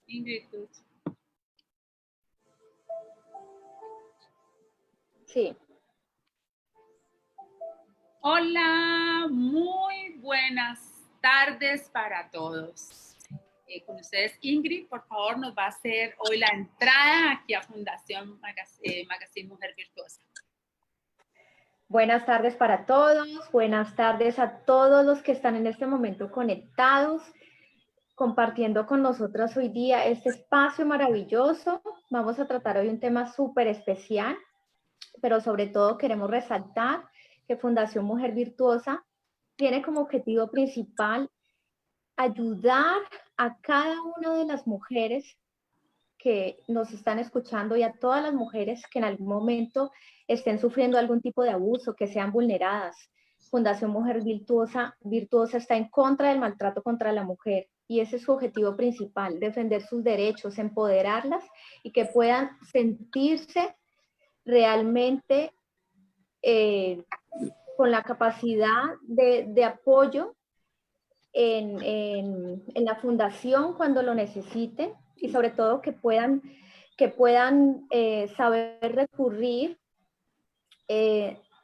Ingrid, tú. Sí. Hola, muy buenas tardes para todos. Con ustedes Ingrid, por favor, nos va a hacer hoy la entrada aquí a Fundación Magazine Mujer Virtuosa. Buenas tardes para todos, buenas tardes a todos los que están en este momento conectados, compartiendo con nosotras hoy día este espacio maravilloso. Vamos a tratar hoy un tema súper especial, pero sobre todo queremos resaltar que Fundación Mujer Virtuosa tiene como objetivo principal ayudar a cada una de las mujeres que nos están escuchando y a todas las mujeres que en algún momento estén sufriendo algún tipo de abuso, que sean vulneradas. Fundación Mujer Virtuosa está en contra del maltrato contra la mujer y ese es su objetivo principal, defender sus derechos, empoderarlas y que puedan sentirse realmente con la capacidad de apoyo en la fundación cuando lo necesiten y sobre todo que puedan saber recurrir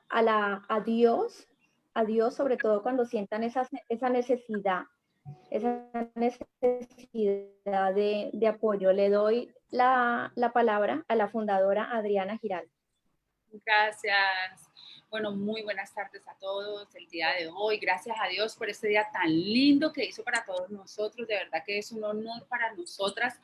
a Dios sobre todo cuando sientan esa necesidad de apoyo. Le doy la palabra a la fundadora Adriana Giraldo. Gracias. Bueno, muy buenas tardes a todos el día de hoy. Gracias a Dios por este día tan lindo que hizo para todos nosotros. De verdad que es un honor para nosotras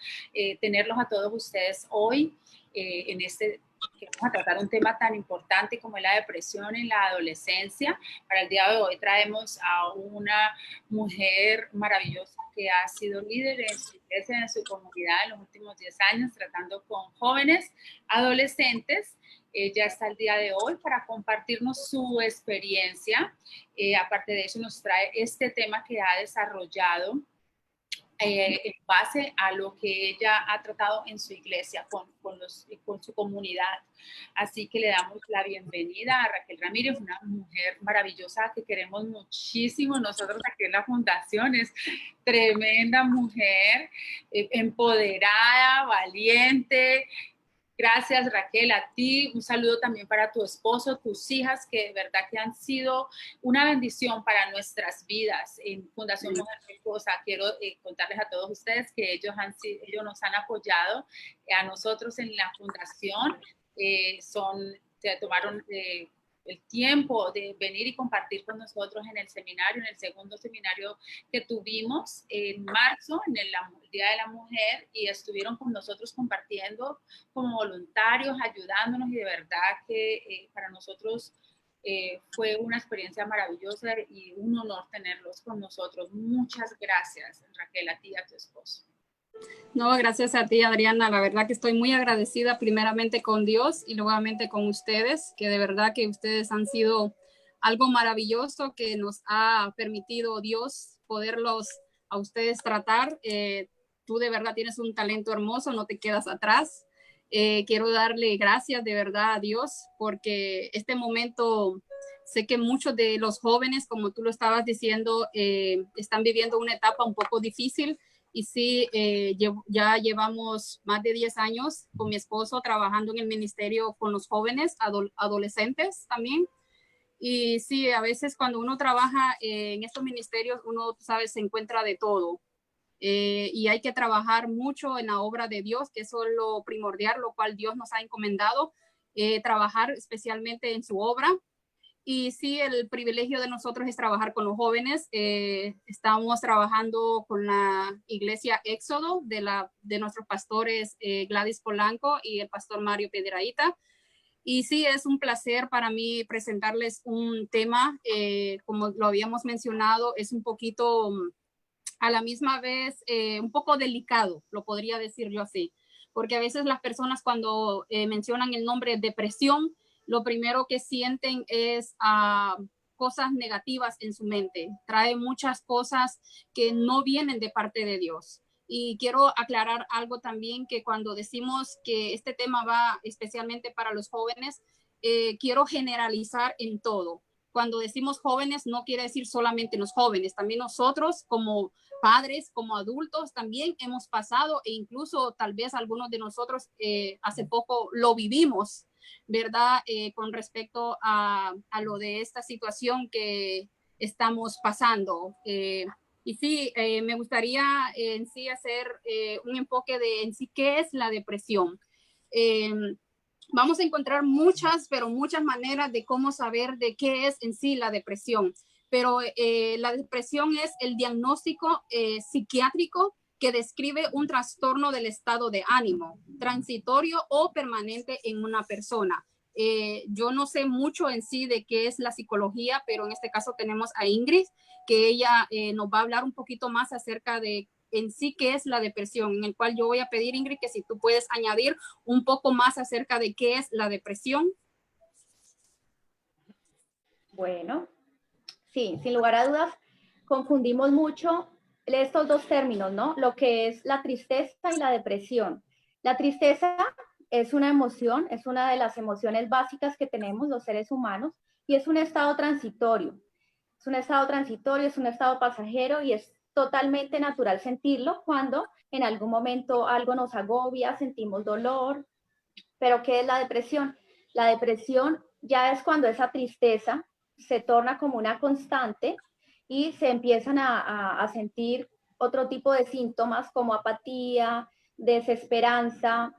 tenerlos a todos ustedes hoy en este que vamos a tratar un tema tan importante como es la depresión en la adolescencia. Para el día de hoy traemos a una mujer maravillosa que ha sido líder en su iglesia, en su comunidad en los últimos 10 años, tratando con jóvenes, adolescentes. Ella está el día de hoy para compartirnos su experiencia. Aparte de eso, nos trae este tema que ha desarrollado en base a lo que ella ha tratado en su iglesia con su comunidad. Así que le damos la bienvenida a Raquel Ramírez, una mujer maravillosa que queremos muchísimo. Nosotros aquí en la Fundación es tremenda mujer, empoderada, valiente. Gracias, Raquel, a ti. Un saludo también para tu esposo, tus hijas, que de verdad que han sido una bendición para nuestras vidas. En Fundación Mujer Virtuosa quiero contarles a todos ustedes que ellos nos han apoyado a nosotros en la fundación. Se tomaron el tiempo de venir y compartir con nosotros en el seminario, en el segundo seminario que tuvimos en marzo, en el Día de la Mujer, y estuvieron con nosotros compartiendo como voluntarios, ayudándonos, y de verdad que para nosotros fue una experiencia maravillosa y un honor tenerlos con nosotros. Muchas gracias, Raquel, a ti y a tu esposo. No, gracias a ti, Adriana. La verdad que estoy muy agradecida primeramente con Dios y luego con ustedes, que de verdad que ustedes han sido algo maravilloso que nos ha permitido Dios poderlos a ustedes tratar. Tú de verdad tienes un talento hermoso, no te quedas atrás. Quiero darle gracias de verdad a Dios porque este momento, sé que muchos de los jóvenes, como tú lo estabas diciendo, están viviendo una etapa un poco difícil. Y sí, ya llevamos más de 10 años con mi esposo trabajando en el ministerio con los jóvenes, adolescentes también. Y sí, a veces cuando uno trabaja en estos ministerios, uno, sabes, se encuentra de todo. Y hay que trabajar mucho en la obra de Dios, que eso es lo primordial, lo cual Dios nos ha encomendado, trabajar especialmente en su obra. Y sí, el privilegio de nosotros es trabajar con los jóvenes. Estamos trabajando con la iglesia Éxodo de nuestros pastores Gladys Polanco y el pastor Mario Piedrahita. Y sí, es un placer para mí presentarles un tema, como lo habíamos mencionado, es un poquito, a la misma vez, un poco delicado, lo podría decir yo así, porque a veces las personas cuando mencionan el nombre depresión, lo primero que sienten es cosas negativas en su mente. Trae muchas cosas que no vienen de parte de Dios. Y quiero aclarar algo también, que cuando decimos que este tema va especialmente para los jóvenes, quiero generalizar en todo. cuando decimos jóvenes no quiere decir solamente los jóvenes, también nosotros como padres, como adultos también hemos pasado e incluso tal vez algunos de nosotros hace poco lo vivimos, ¿verdad? Con respecto a lo de esta situación que estamos pasando. Y sí, me gustaría en sí hacer un enfoque de en sí qué es la depresión. Vamos a encontrar muchas, pero muchas maneras de cómo saber de qué es en sí la depresión. Pero la depresión es el diagnóstico psiquiátrico que describe un trastorno del estado de ánimo, transitorio o permanente en una persona. Yo no sé mucho en sí de qué es la psicología, pero en este caso tenemos a Ingrid, que ella nos va a hablar un poquito más acerca de en sí qué es la depresión, en el cual yo voy a pedir, Ingrid, que si tú puedes añadir un poco más acerca de qué es la depresión. Bueno, sí, sin lugar a dudas, confundimos mucho estos dos términos, ¿no? Lo que es la tristeza y la depresión. La tristeza es una emoción, es una de las emociones básicas que tenemos los seres humanos y es un estado transitorio. Es un estado transitorio, es un estado pasajero y es totalmente natural sentirlo cuando en algún momento algo nos agobia, sentimos dolor. Pero ¿qué es la depresión? La depresión ya es cuando esa tristeza se torna como una constante y se empiezan a sentir otro tipo de síntomas como apatía, desesperanza,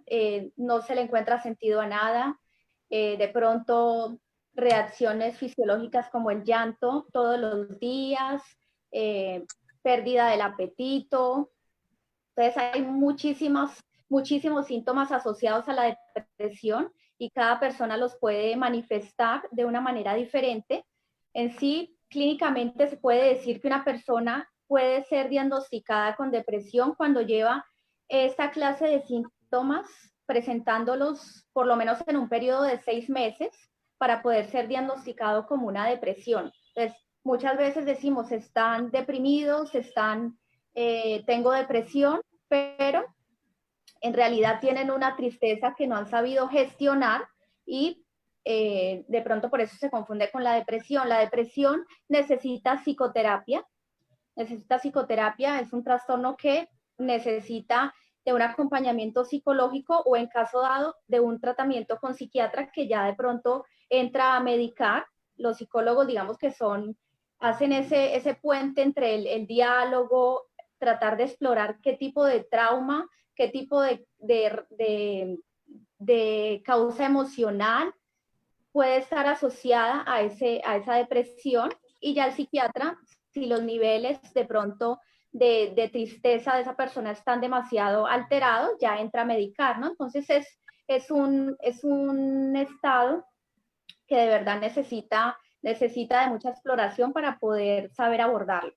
no se le encuentra sentido a nada, de pronto reacciones fisiológicas como el llanto todos los días, pérdida del apetito. Entonces hay muchísimos síntomas asociados a la depresión y cada persona los puede manifestar de una manera diferente. En sí, clínicamente se puede decir que una persona puede ser diagnosticada con depresión cuando lleva esta clase de síntomas presentándolos por lo menos en un periodo de 6 meses para poder ser diagnosticado como una depresión. Entonces, muchas veces decimos, están deprimidos, tengo depresión, pero en realidad tienen una tristeza que no han sabido gestionar y de pronto por eso se confunde con la depresión. La depresión necesita psicoterapia, es un trastorno que necesita de un acompañamiento psicológico o en caso dado de un tratamiento con psiquiatra que ya de pronto entra a medicar. Los psicólogos digamos que hacen ese puente entre el diálogo, tratar de explorar qué tipo de trauma, qué tipo de causa emocional puede estar asociada a esa depresión y ya el psiquiatra, si los niveles de pronto de tristeza de esa persona están demasiado alterados, ya entra a medicar, ¿no? Entonces es un estado que de verdad necesita de mucha exploración para poder saber abordarlo.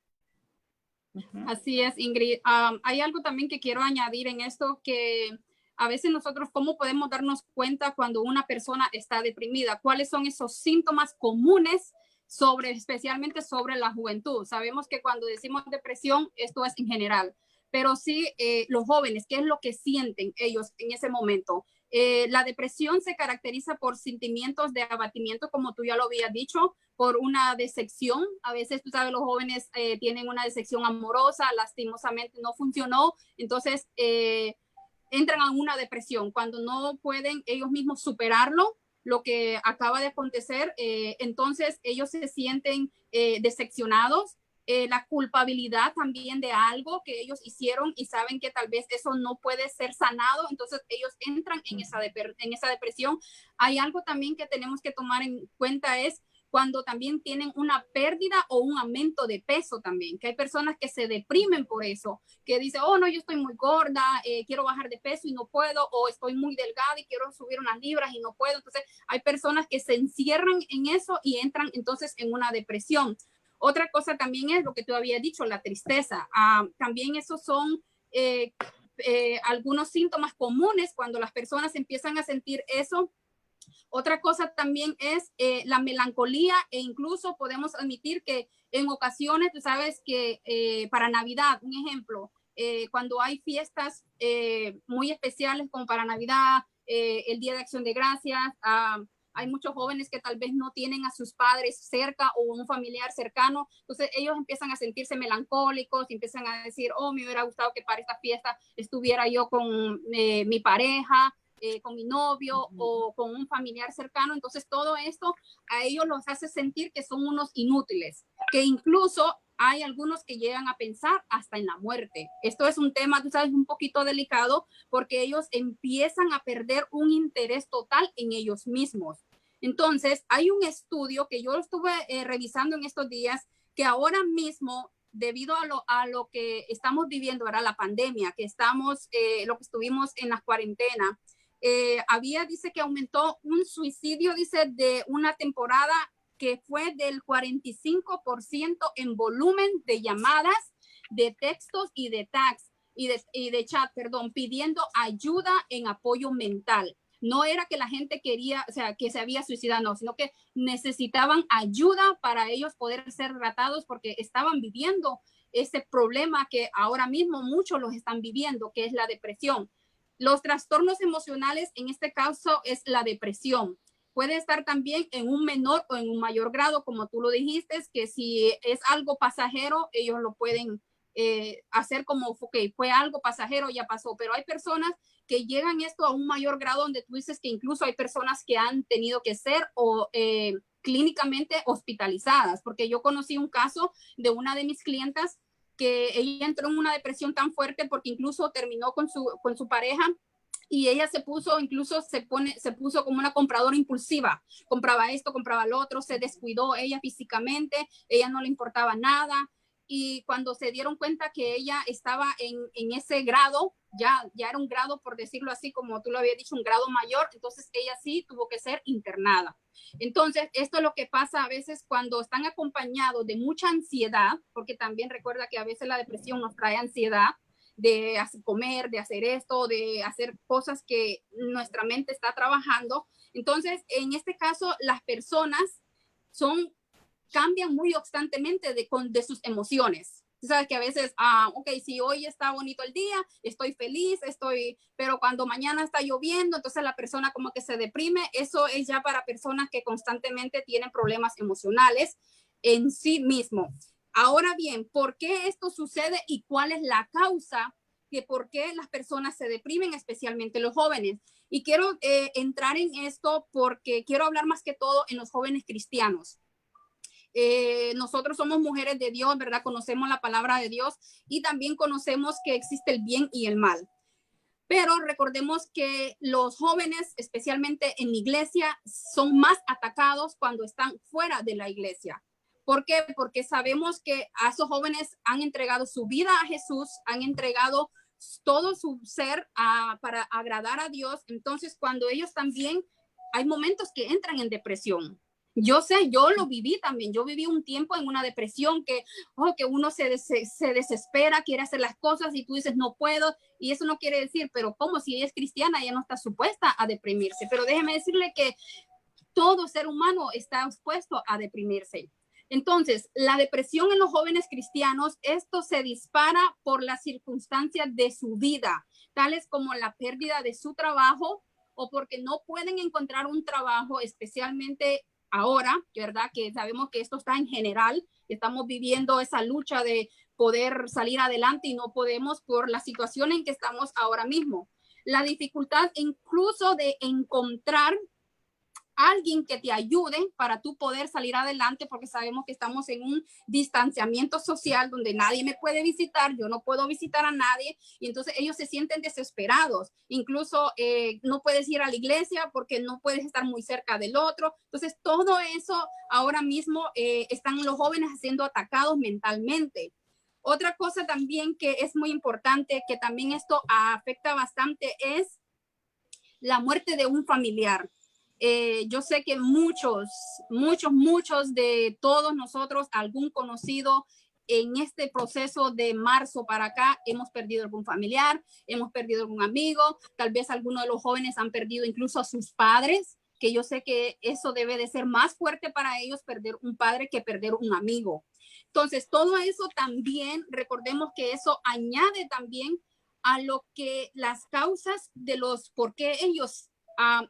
Así es, Ingrid. Hay algo también que quiero añadir en esto, que a veces nosotros, ¿cómo podemos darnos cuenta cuando una persona está deprimida? ¿Cuáles son esos síntomas comunes especialmente sobre la juventud? Sabemos que cuando decimos depresión, esto es en general, pero sí los jóvenes, ¿qué es lo que sienten ellos en ese momento? La depresión se caracteriza por sentimientos de abatimiento, como tú ya lo habías dicho, por una decepción. A veces, tú sabes, los jóvenes tienen una decepción amorosa, lastimosamente no funcionó, entonces entran a una depresión cuando no pueden ellos mismos superarlo, lo que acaba de acontecer, entonces ellos se sienten decepcionados. La culpabilidad también de algo que ellos hicieron y saben que tal vez eso no puede ser sanado, entonces ellos entran en esa depresión. Hay algo también que tenemos que tomar en cuenta, es cuando también tienen una pérdida o un aumento de peso también, que hay personas que se deprimen por eso, que dicen, oh no, yo estoy muy gorda, quiero bajar de peso y no puedo, o estoy muy delgada y quiero subir unas libras y no puedo. Entonces hay personas que se encierran en eso y entran entonces en una depresión. Otra cosa también es lo que tú habías dicho, la tristeza. También esos son algunos síntomas comunes cuando las personas empiezan a sentir eso. Otra cosa también es la melancolía, e incluso podemos admitir que en ocasiones, tú sabes que para Navidad, un ejemplo, cuando hay fiestas muy especiales como para Navidad, el Día de Acción de Gracias, hay muchos jóvenes que tal vez no tienen a sus padres cerca o un familiar cercano, entonces ellos empiezan a sentirse melancólicos, empiezan a decir, oh, me hubiera gustado que para esta fiesta estuviera yo con mi pareja, con mi novio o con un familiar cercano. Entonces todo esto a ellos los hace sentir que son unos inútiles, que incluso hay algunos que llegan a pensar hasta en la muerte. Esto es un tema, tú sabes, un poquito delicado porque ellos empiezan a perder un interés total en ellos mismos. Entonces, hay un estudio que yo estuve revisando en estos días que ahora mismo, debido a lo que estamos viviendo, era la pandemia, que estamos, lo que estuvimos en la cuarentena, dice que aumentó un suicidio, dice, de una temporada que fue del 45% en volumen de llamadas, de textos y de tags y de chat, perdón, pidiendo ayuda en apoyo mental. No era que la gente quería, o sea, que se había suicidado, no, sino que necesitaban ayuda para ellos poder ser tratados porque estaban viviendo ese problema que ahora mismo muchos los están viviendo, que es la depresión. Los trastornos emocionales, en este caso, es la depresión. Puede estar también en un menor o en un mayor grado, como tú lo dijiste, que si es algo pasajero, ellos lo pueden hacer como, ok, fue algo pasajero, ya pasó. Pero hay personas que llegan esto a un mayor grado donde tú dices que incluso hay personas que han tenido que ser clínicamente hospitalizadas, porque yo conocí un caso de una de mis clientas que ella entró en una depresión tan fuerte porque incluso terminó con su pareja y ella se puso, incluso se puso como una compradora impulsiva, compraba esto, compraba lo otro, se descuidó ella físicamente, ella no le importaba nada, y cuando se dieron cuenta que ella estaba en ese grado, ya era un grado, por decirlo así, como tú lo habías dicho, un grado mayor, entonces ella sí tuvo que ser internada. Entonces, esto es lo que pasa a veces cuando están acompañados de mucha ansiedad, porque también recuerda que a veces la depresión nos trae ansiedad, de comer, de hacer esto, de hacer cosas que nuestra mente está trabajando. Entonces, en este caso, las personas cambian muy constantemente de sus emociones. Tú sabes que a veces, ok, si hoy está bonito el día, estoy feliz, pero cuando mañana está lloviendo, entonces la persona como que se deprime. Eso es ya para personas que constantemente tienen problemas emocionales en sí mismo. Ahora bien, ¿por qué esto sucede y cuál es la causa de por qué las personas se deprimen, especialmente los jóvenes? Y quiero entrar en esto porque quiero hablar más que todo en los jóvenes cristianos. Nosotros somos mujeres de Dios, ¿verdad? Conocemos la palabra de Dios y también conocemos que existe el bien y el mal. Pero recordemos que los jóvenes, especialmente en la iglesia, son más atacados cuando están fuera de la iglesia. ¿Por qué? Porque sabemos que a esos jóvenes han entregado su vida a Jesús, han entregado todo su ser para agradar a Dios. Entonces, cuando ellos también, hay momentos que entran en depresión. Yo sé, yo lo viví también. Yo viví un tiempo en una depresión que uno se desespera, quiere hacer las cosas y tú dices, no puedo. Y eso no quiere decir, pero ¿cómo? Si ella es cristiana, ella no está supuesta a deprimirse. Pero déjeme decirle que todo ser humano está expuesto a deprimirse. Entonces, la depresión en los jóvenes cristianos, esto se dispara por las circunstancias de su vida, tales como la pérdida de su trabajo o porque no pueden encontrar un trabajo, especialmente ahora, ¿verdad? Que sabemos que esto está en general, estamos viviendo esa lucha de poder salir adelante y no podemos por la situación en que estamos ahora mismo. La dificultad incluso de encontrar alguien que te ayude para tú poder salir adelante, porque sabemos que estamos en un distanciamiento social donde nadie me puede visitar, yo no puedo visitar a nadie, y entonces ellos se sienten desesperados. Incluso no puedes ir a la iglesia porque no puedes estar muy cerca del otro. Entonces todo eso ahora mismo están los jóvenes siendo atacados mentalmente. Otra cosa también que es muy importante, que también esto afecta bastante, es la muerte de un familiar. Yo sé que muchos de todos nosotros, algún conocido en este proceso de marzo para acá, hemos perdido algún familiar, hemos perdido algún amigo, tal vez algunos de los jóvenes han perdido incluso a sus padres, que yo sé que eso debe de ser más fuerte para ellos, perder un padre que perder un amigo. Entonces, todo eso también, recordemos que eso añade también a lo que las causas de los por qué ellos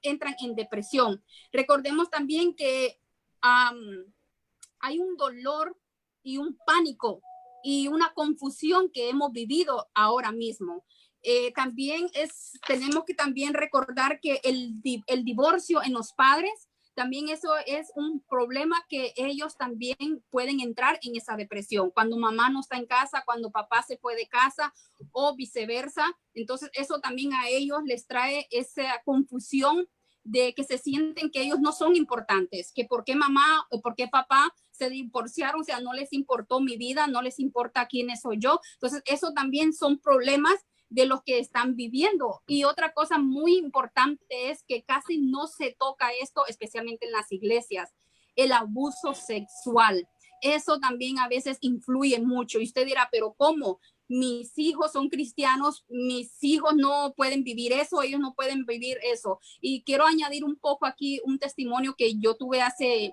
entran en depresión. Recordemos también que hay un dolor y un pánico y una confusión que hemos vivido ahora mismo. También tenemos que también recordar que el divorcio en los padres, también eso es un problema que ellos también pueden entrar en esa depresión. Cuando mamá no está en casa, cuando papá se fue de casa o viceversa. Entonces eso también a ellos les trae esa confusión de que se sienten que ellos no son importantes, que por qué mamá o por qué papá se divorciaron, o sea, no les importó mi vida, no les importa quién soy yo. Entonces eso también son problemas de los que están viviendo. Y otra cosa muy importante es que casi no se toca esto, especialmente en las iglesias, el abuso sexual. Eso también a veces influye mucho. Y usted dirá, pero ¿cómo? Mis hijos son cristianos, mis hijos no pueden vivir eso, ellos no pueden vivir eso. Y quiero añadir un poco aquí un testimonio que yo tuve hace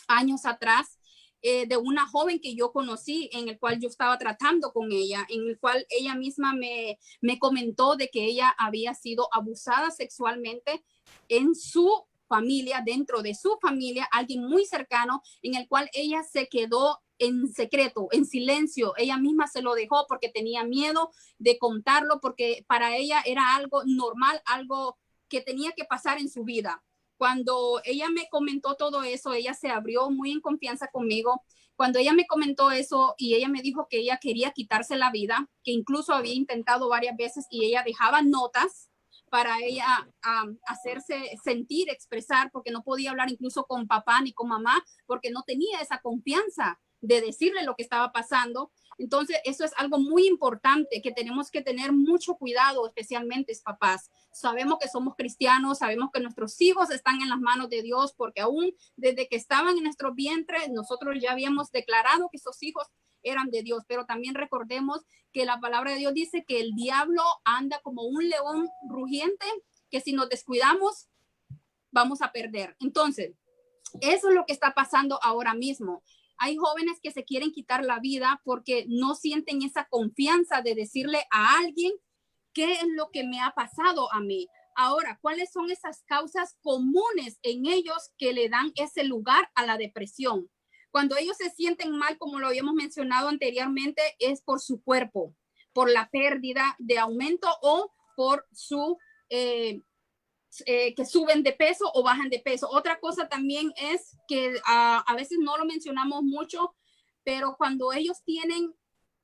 años atrás, de una joven que yo conocí, en el cual yo estaba tratando con ella, en el cual ella misma me comentó de que ella había sido abusada sexualmente en su familia, dentro de su familia, alguien muy cercano, en el cual ella se quedó en secreto, en silencio. Ella misma se lo dejó porque tenía miedo de contarlo, porque para ella era algo normal, algo que tenía que pasar en su vida. Cuando ella me comentó todo eso, ella se abrió muy en confianza conmigo. Cuando ella me comentó eso y ella me dijo que ella quería quitarse la vida, que incluso había intentado varias veces y ella dejaba notas para ella hacerse sentir, expresar, porque no podía hablar incluso con papá ni con mamá, porque no tenía esa confianza de decirle lo que estaba pasando. Entonces, eso es algo muy importante que tenemos que tener mucho cuidado, especialmente papás. Sabemos que somos cristianos, sabemos que nuestros hijos están en las manos de Dios, porque aún desde que estaban en nuestro vientre, nosotros ya habíamos declarado que esos hijos eran de Dios, pero también recordemos que la palabra de Dios dice que el diablo anda como un león rugiente, que si nos descuidamos, vamos a perder. Entonces, eso es lo que está pasando ahora mismo. Hay jóvenes que se quieren quitar la vida porque no sienten esa confianza de decirle a alguien qué es lo que me ha pasado a mí. Ahora, ¿cuáles son esas causas comunes en ellos que le dan ese lugar a la depresión? Cuando ellos se sienten mal, como lo habíamos mencionado anteriormente, es por su cuerpo, por la pérdida de aumento o por su que suben de peso o bajan de peso. Otra cosa también es que a veces no lo mencionamos mucho, pero cuando ellos tienen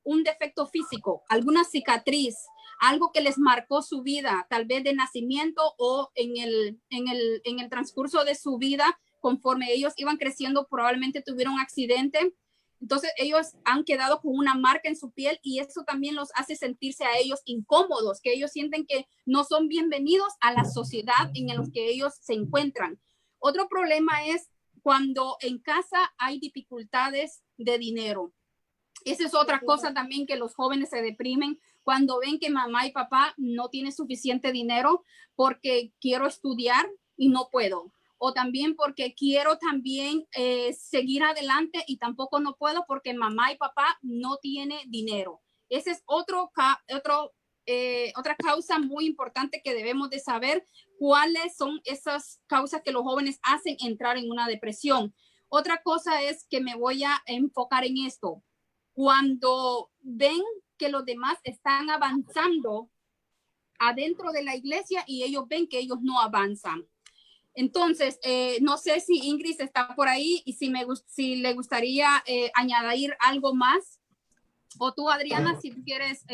un defecto físico, alguna cicatriz, algo que les marcó su vida, tal vez de nacimiento o en el transcurso de su vida, conforme ellos iban creciendo, probablemente tuvieron un accidente. Entonces ellos han quedado con una marca en su piel y eso también los hace sentirse a ellos incómodos, que ellos sienten que no son bienvenidos a la sociedad en la que ellos se encuentran. Otro problema es cuando en casa hay dificultades de dinero. Esa es otra cosa también, que los jóvenes se deprimen cuando ven que mamá y papá no tienen suficiente dinero porque quiero estudiar y no puedo. O también porque quiero también seguir adelante y tampoco no puedo porque mamá y papá no tienen dinero. Ese es otra causa muy importante que debemos de saber, cuáles son esas causas que los jóvenes hacen entrar en una depresión. Otra cosa es que me voy a enfocar en esto. Cuando ven que los demás están avanzando adentro de la iglesia y ellos ven que ellos no avanzan. Entonces, no sé si Ingrid está por ahí y si le gustaría añadir algo más. O tú, Adriana, si quieres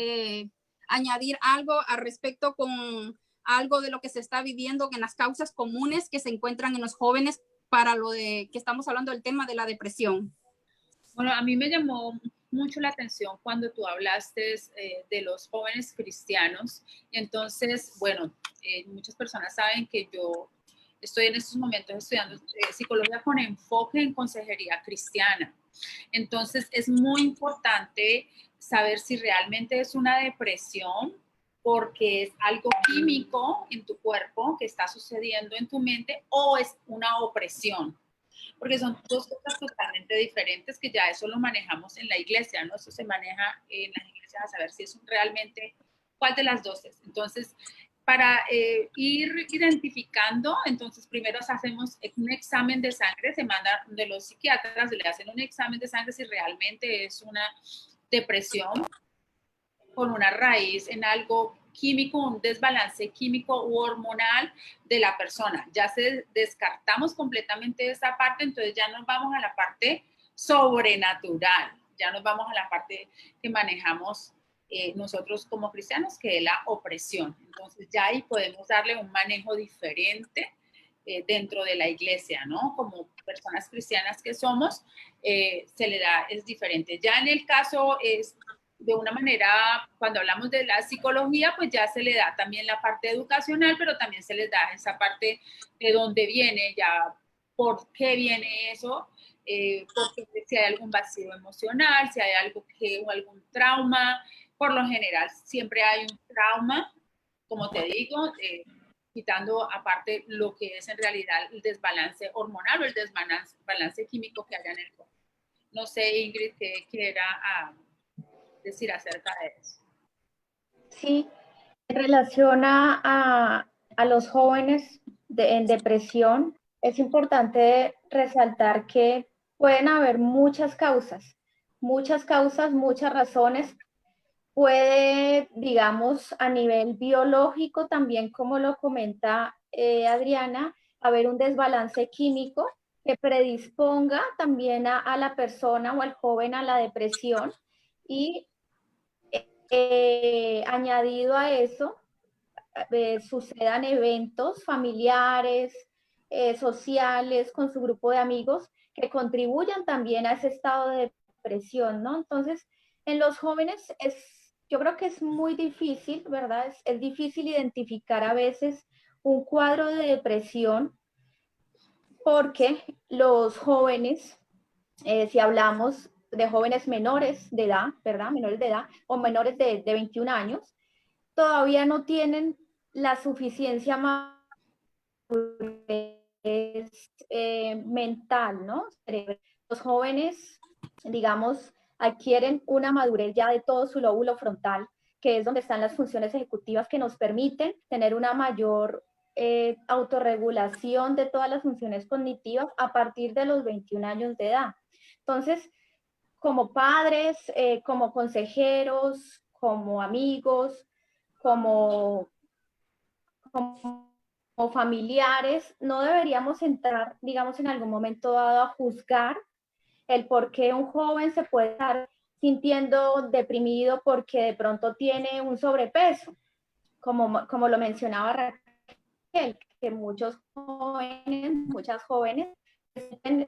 añadir algo al respecto con algo de lo que se está viviendo en las causas comunes que se encuentran en los jóvenes para lo de que estamos hablando del tema de la depresión. Bueno, a mí me llamó mucho la atención cuando tú hablaste de los jóvenes cristianos. Entonces, bueno, muchas personas saben que yo estoy en estos momentos estudiando psicología con enfoque en consejería cristiana. Entonces, es muy importante saber si realmente es una depresión porque es algo químico en tu cuerpo que está sucediendo en tu mente o es una opresión. Porque son dos cosas totalmente diferentes que ya eso lo manejamos en la iglesia, ¿no? Eso se maneja en las iglesias a saber si es realmente cuál de las dos es. Entonces, para ir identificando, entonces primero hacemos un examen de sangre, se manda de los psiquiatras, le hacen un examen de sangre si realmente es una depresión con una raíz en algo químico, un desbalance químico u hormonal de la persona. Ya descartamos completamente esa parte, entonces ya nos vamos a la parte sobrenatural, ya nos vamos a la parte que manejamos nosotros como cristianos, que es la opresión. Entonces ya ahí podemos darle un manejo diferente dentro de la iglesia, ¿no? Como personas cristianas que somos, se le da, es diferente. Ya en el caso es de una manera, cuando hablamos de la psicología, pues ya se le da también la parte educacional, pero también se les da esa parte de dónde viene, ya por qué viene eso, porque si hay algún vacío emocional, si hay algo o algún trauma. Por lo general siempre hay un trauma, como te digo, quitando aparte lo que es en realidad el desbalance hormonal o el desbalance químico que haya en el cuerpo. No sé, Ingrid, qué quiera decir acerca de eso. Sí, en relación a los jóvenes en depresión, es importante resaltar que pueden haber muchas causas, muchas razones. Puede, digamos, a nivel biológico también, como lo comenta Adriana, haber un desbalance químico que predisponga también a la persona o al joven a la depresión y añadido a eso, sucedan eventos familiares, sociales, con su grupo de amigos, que contribuyan también a ese estado de depresión, ¿no? Entonces, en los jóvenes yo creo que es muy difícil, ¿verdad? Es difícil identificar a veces un cuadro de depresión porque los jóvenes, si hablamos de jóvenes menores de edad, ¿verdad? Menores de edad o menores de 21 años, todavía no tienen la suficiencia mental, ¿no? Los jóvenes, digamos, adquieren una madurez ya de todo su lóbulo frontal, que es donde están las funciones ejecutivas que nos permiten tener una mayor autorregulación de todas las funciones cognitivas a partir de los 21 años de edad. Entonces, como padres, como consejeros, como amigos, como familiares, no deberíamos entrar, digamos, en algún momento dado a juzgar el por qué un joven se puede estar sintiendo deprimido porque de pronto tiene un sobrepeso, como lo mencionaba Raquel, que muchas jóvenes se sienten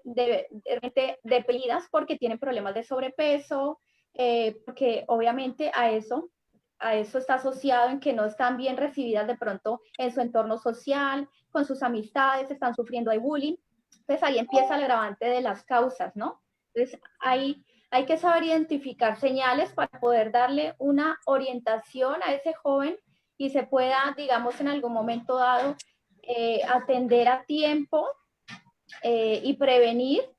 deprimidas porque tienen problemas de sobrepeso, porque obviamente a eso está asociado en que no están bien recibidas de pronto en su entorno social, con sus amistades, están sufriendo de bullying. Entonces ahí empieza el agravante de las causas, ¿no? Entonces hay que saber identificar señales para poder darle una orientación a ese joven y se pueda, digamos, en algún momento dado, atender a tiempo y prevenir,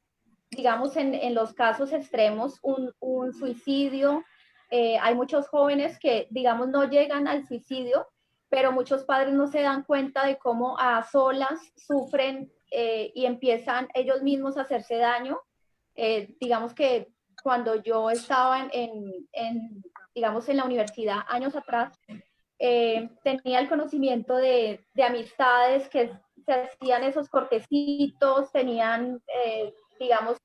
digamos, en los casos extremos, un suicidio. Hay muchos jóvenes que, digamos, no llegan al suicidio, pero muchos padres no se dan cuenta de cómo a solas sufren y empiezan ellos mismos a hacerse daño. Digamos que cuando yo estaba digamos, en la universidad años atrás, tenía el conocimiento de amistades que se hacían esos cortecitos, tenían, digamos,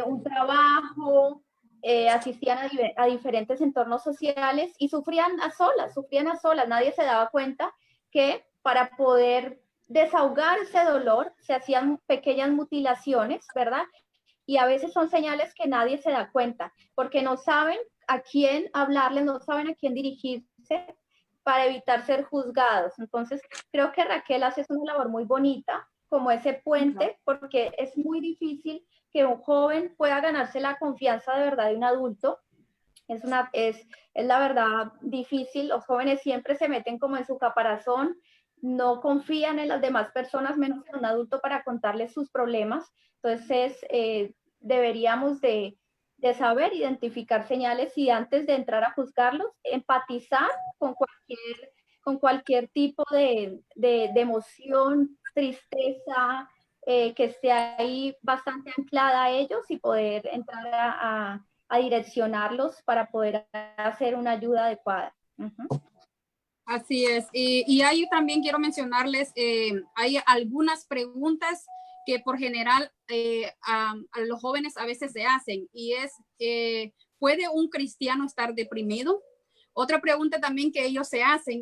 un trabajo, asistían a diferentes entornos sociales y sufrían a solas, nadie se daba cuenta que para poder desahogar ese dolor se hacían pequeñas mutilaciones, ¿verdad? Y a veces son señales que nadie se da cuenta, porque no saben a quién hablarles, no saben a quién dirigirse para evitar ser juzgados. Entonces, creo que Raquel hace una labor muy bonita, como ese puente, porque es muy difícil que un joven pueda ganarse la confianza de verdad de un adulto. Es la verdad difícil. Los jóvenes siempre se meten como en su caparazón, no confían en las demás personas, menos en un adulto para contarles sus problemas. Entonces, deberíamos de de saber identificar señales y antes de entrar a juzgarlos, empatizar con cualquier tipo de emoción, tristeza, que esté ahí bastante anclada a ellos y poder entrar a direccionarlos para poder hacer una ayuda adecuada. Así es. Y ahí también quiero mencionarles, hay algunas preguntas que por general a los jóvenes a veces se hacen y es, ¿puede un cristiano estar deprimido? Otra pregunta también que ellos se hacen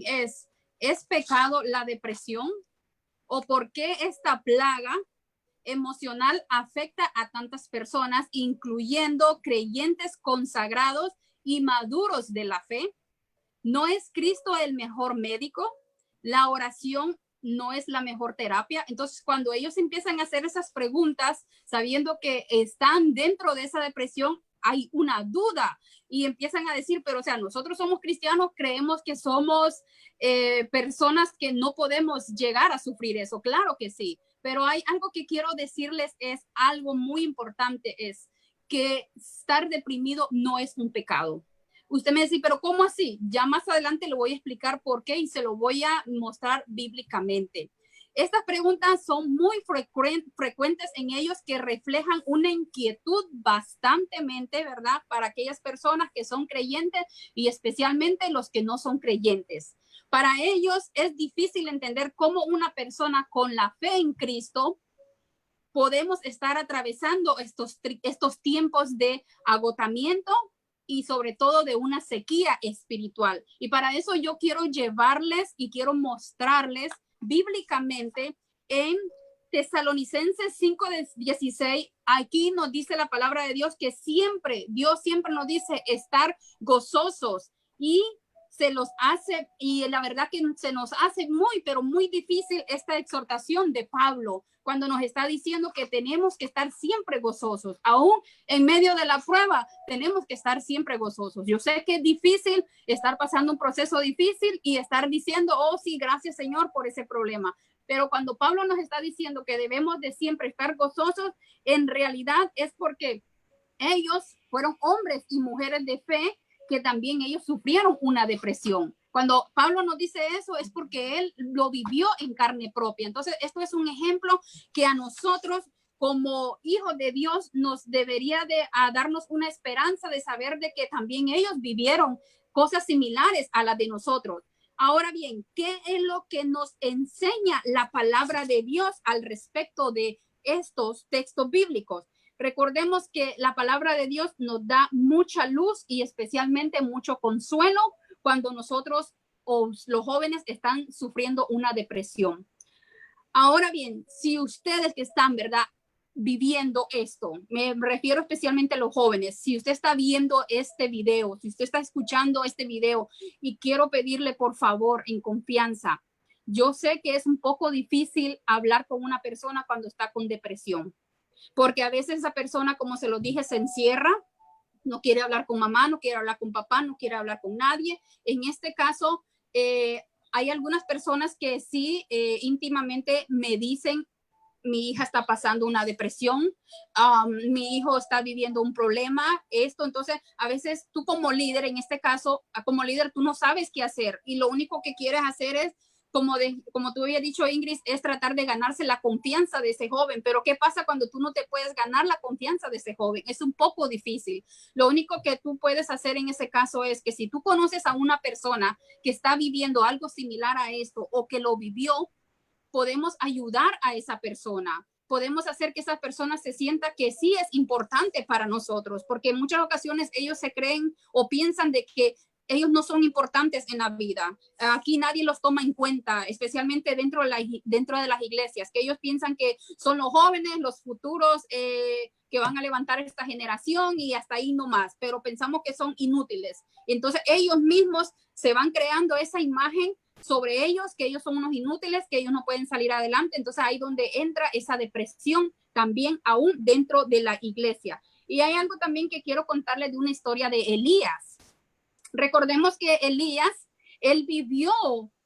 ¿es pecado la depresión? ¿O por qué esta plaga emocional afecta a tantas personas, incluyendo creyentes consagrados y maduros de la fe? ¿No es Cristo el mejor médico? ¿La oración no es la mejor terapia? Entonces, cuando ellos empiezan a hacer esas preguntas, sabiendo que están dentro de esa depresión, hay una duda y empiezan a decir, pero o sea, nosotros somos cristianos, creemos que somos personas que no podemos llegar a sufrir eso. Claro que sí, pero hay algo que quiero decirles, es algo muy importante, es que estar deprimido no es un pecado. Usted me dice, pero ¿cómo así? Ya más adelante le voy a explicar por qué y se lo voy a mostrar bíblicamente. Estas preguntas son muy frecuentes en ellos que reflejan una inquietud bastantemente, ¿verdad? Para aquellas personas que son creyentes y especialmente los que no son creyentes. Para ellos es difícil entender cómo una persona con la fe en Cristo podemos estar atravesando estos tiempos de agotamiento y sobre todo de una sequía espiritual. Y para eso yo quiero llevarles y quiero mostrarles bíblicamente en Tesalonicenses 5:16, aquí nos dice la palabra de Dios que Dios siempre nos dice estar gozosos y se los hace, y la verdad que se nos hace muy, pero muy difícil esta exhortación de Pablo, cuando nos está diciendo que tenemos que estar siempre gozosos, aún en medio de la prueba, tenemos que estar siempre gozosos. Yo sé que es difícil estar pasando un proceso difícil y estar diciendo, oh sí, gracias Señor por ese problema. Pero cuando Pablo nos está diciendo que debemos de siempre estar gozosos, en realidad es porque ellos fueron hombres y mujeres de fe que también ellos sufrieron una depresión. Cuando Pablo nos dice eso es porque él lo vivió en carne propia. Entonces, esto es un ejemplo que a nosotros como hijos de Dios nos debería de darnos una esperanza de saber de que también ellos vivieron cosas similares a las de nosotros. Ahora bien, ¿qué es lo que nos enseña la palabra de Dios al respecto de estos textos bíblicos? Recordemos que la palabra de Dios nos da mucha luz y especialmente mucho consuelo cuando nosotros o los jóvenes están sufriendo una depresión. Ahora bien, si ustedes que están, ¿verdad?, viviendo esto, me refiero especialmente a los jóvenes, si usted está viendo este video, si usted está escuchando este video y quiero pedirle por favor en confianza, yo sé que es un poco difícil hablar con una persona cuando está con depresión, porque a veces esa persona, como se lo dije, se encierra, no quiere hablar con mamá, no quiere hablar con papá, no quiere hablar con nadie. En este caso, hay algunas personas que sí íntimamente me dicen, mi hija está pasando una depresión, mi hijo está viviendo un problema, esto. Entonces, a veces tú como líder, en este caso, como líder, tú no sabes qué hacer y lo único que quieres hacer es, como tú habías dicho, Ingrid, es tratar de ganarse la confianza de ese joven. Pero ¿qué pasa cuando tú no te puedes ganar la confianza de ese joven? Es un poco difícil. Lo único que tú puedes hacer en ese caso es que si tú conoces a una persona que está viviendo algo similar a esto o que lo vivió, podemos ayudar a esa persona. Podemos hacer que esa persona se sienta que sí es importante para nosotros, porque en muchas ocasiones ellos se creen o piensan de que ellos no son importantes en la vida. Aquí nadie los toma en cuenta, especialmente dentro de las iglesias, que ellos piensan que son los jóvenes, los futuros que van a levantar esta generación y hasta ahí nomás, pero pensamos que son inútiles. Entonces ellos mismos se van creando esa imagen sobre ellos, que ellos son unos inútiles, que ellos no pueden salir adelante. Entonces ahí donde entra esa depresión también aún dentro de la iglesia. Y hay algo también que quiero contarles de una historia de Elías. Recordemos que Elías, él vivió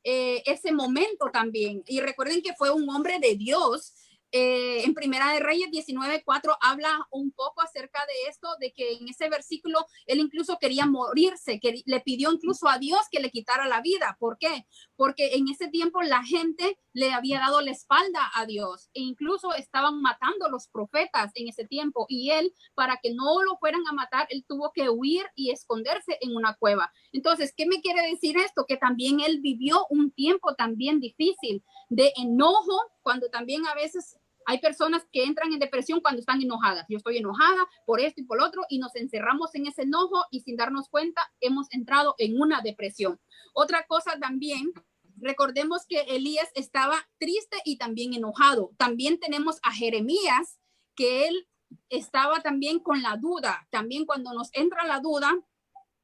ese momento también. Y recuerden que fue un hombre de Dios, en Primera de Reyes 19:4 habla un poco acerca de esto, de que en ese versículo él incluso quería morirse, que le pidió incluso a Dios que le quitara la vida. ¿Por qué? Porque en ese tiempo la gente le había dado la espalda a Dios e incluso estaban matando a los profetas en ese tiempo, y él, para que no lo fueran a matar, él tuvo que huir y esconderse en una cueva. Entonces, ¿qué me quiere decir esto? Que también él vivió un tiempo también difícil de enojo, cuando también a veces hay personas que entran en depresión cuando están enojadas. Yo estoy enojada por esto y por lo otro, y nos encerramos en ese enojo, y sin darnos cuenta hemos entrado en una depresión. Otra cosa también, recordemos que Elías estaba triste y también enojado. También tenemos a Jeremías, que él estaba también con la duda. También cuando nos entra la duda,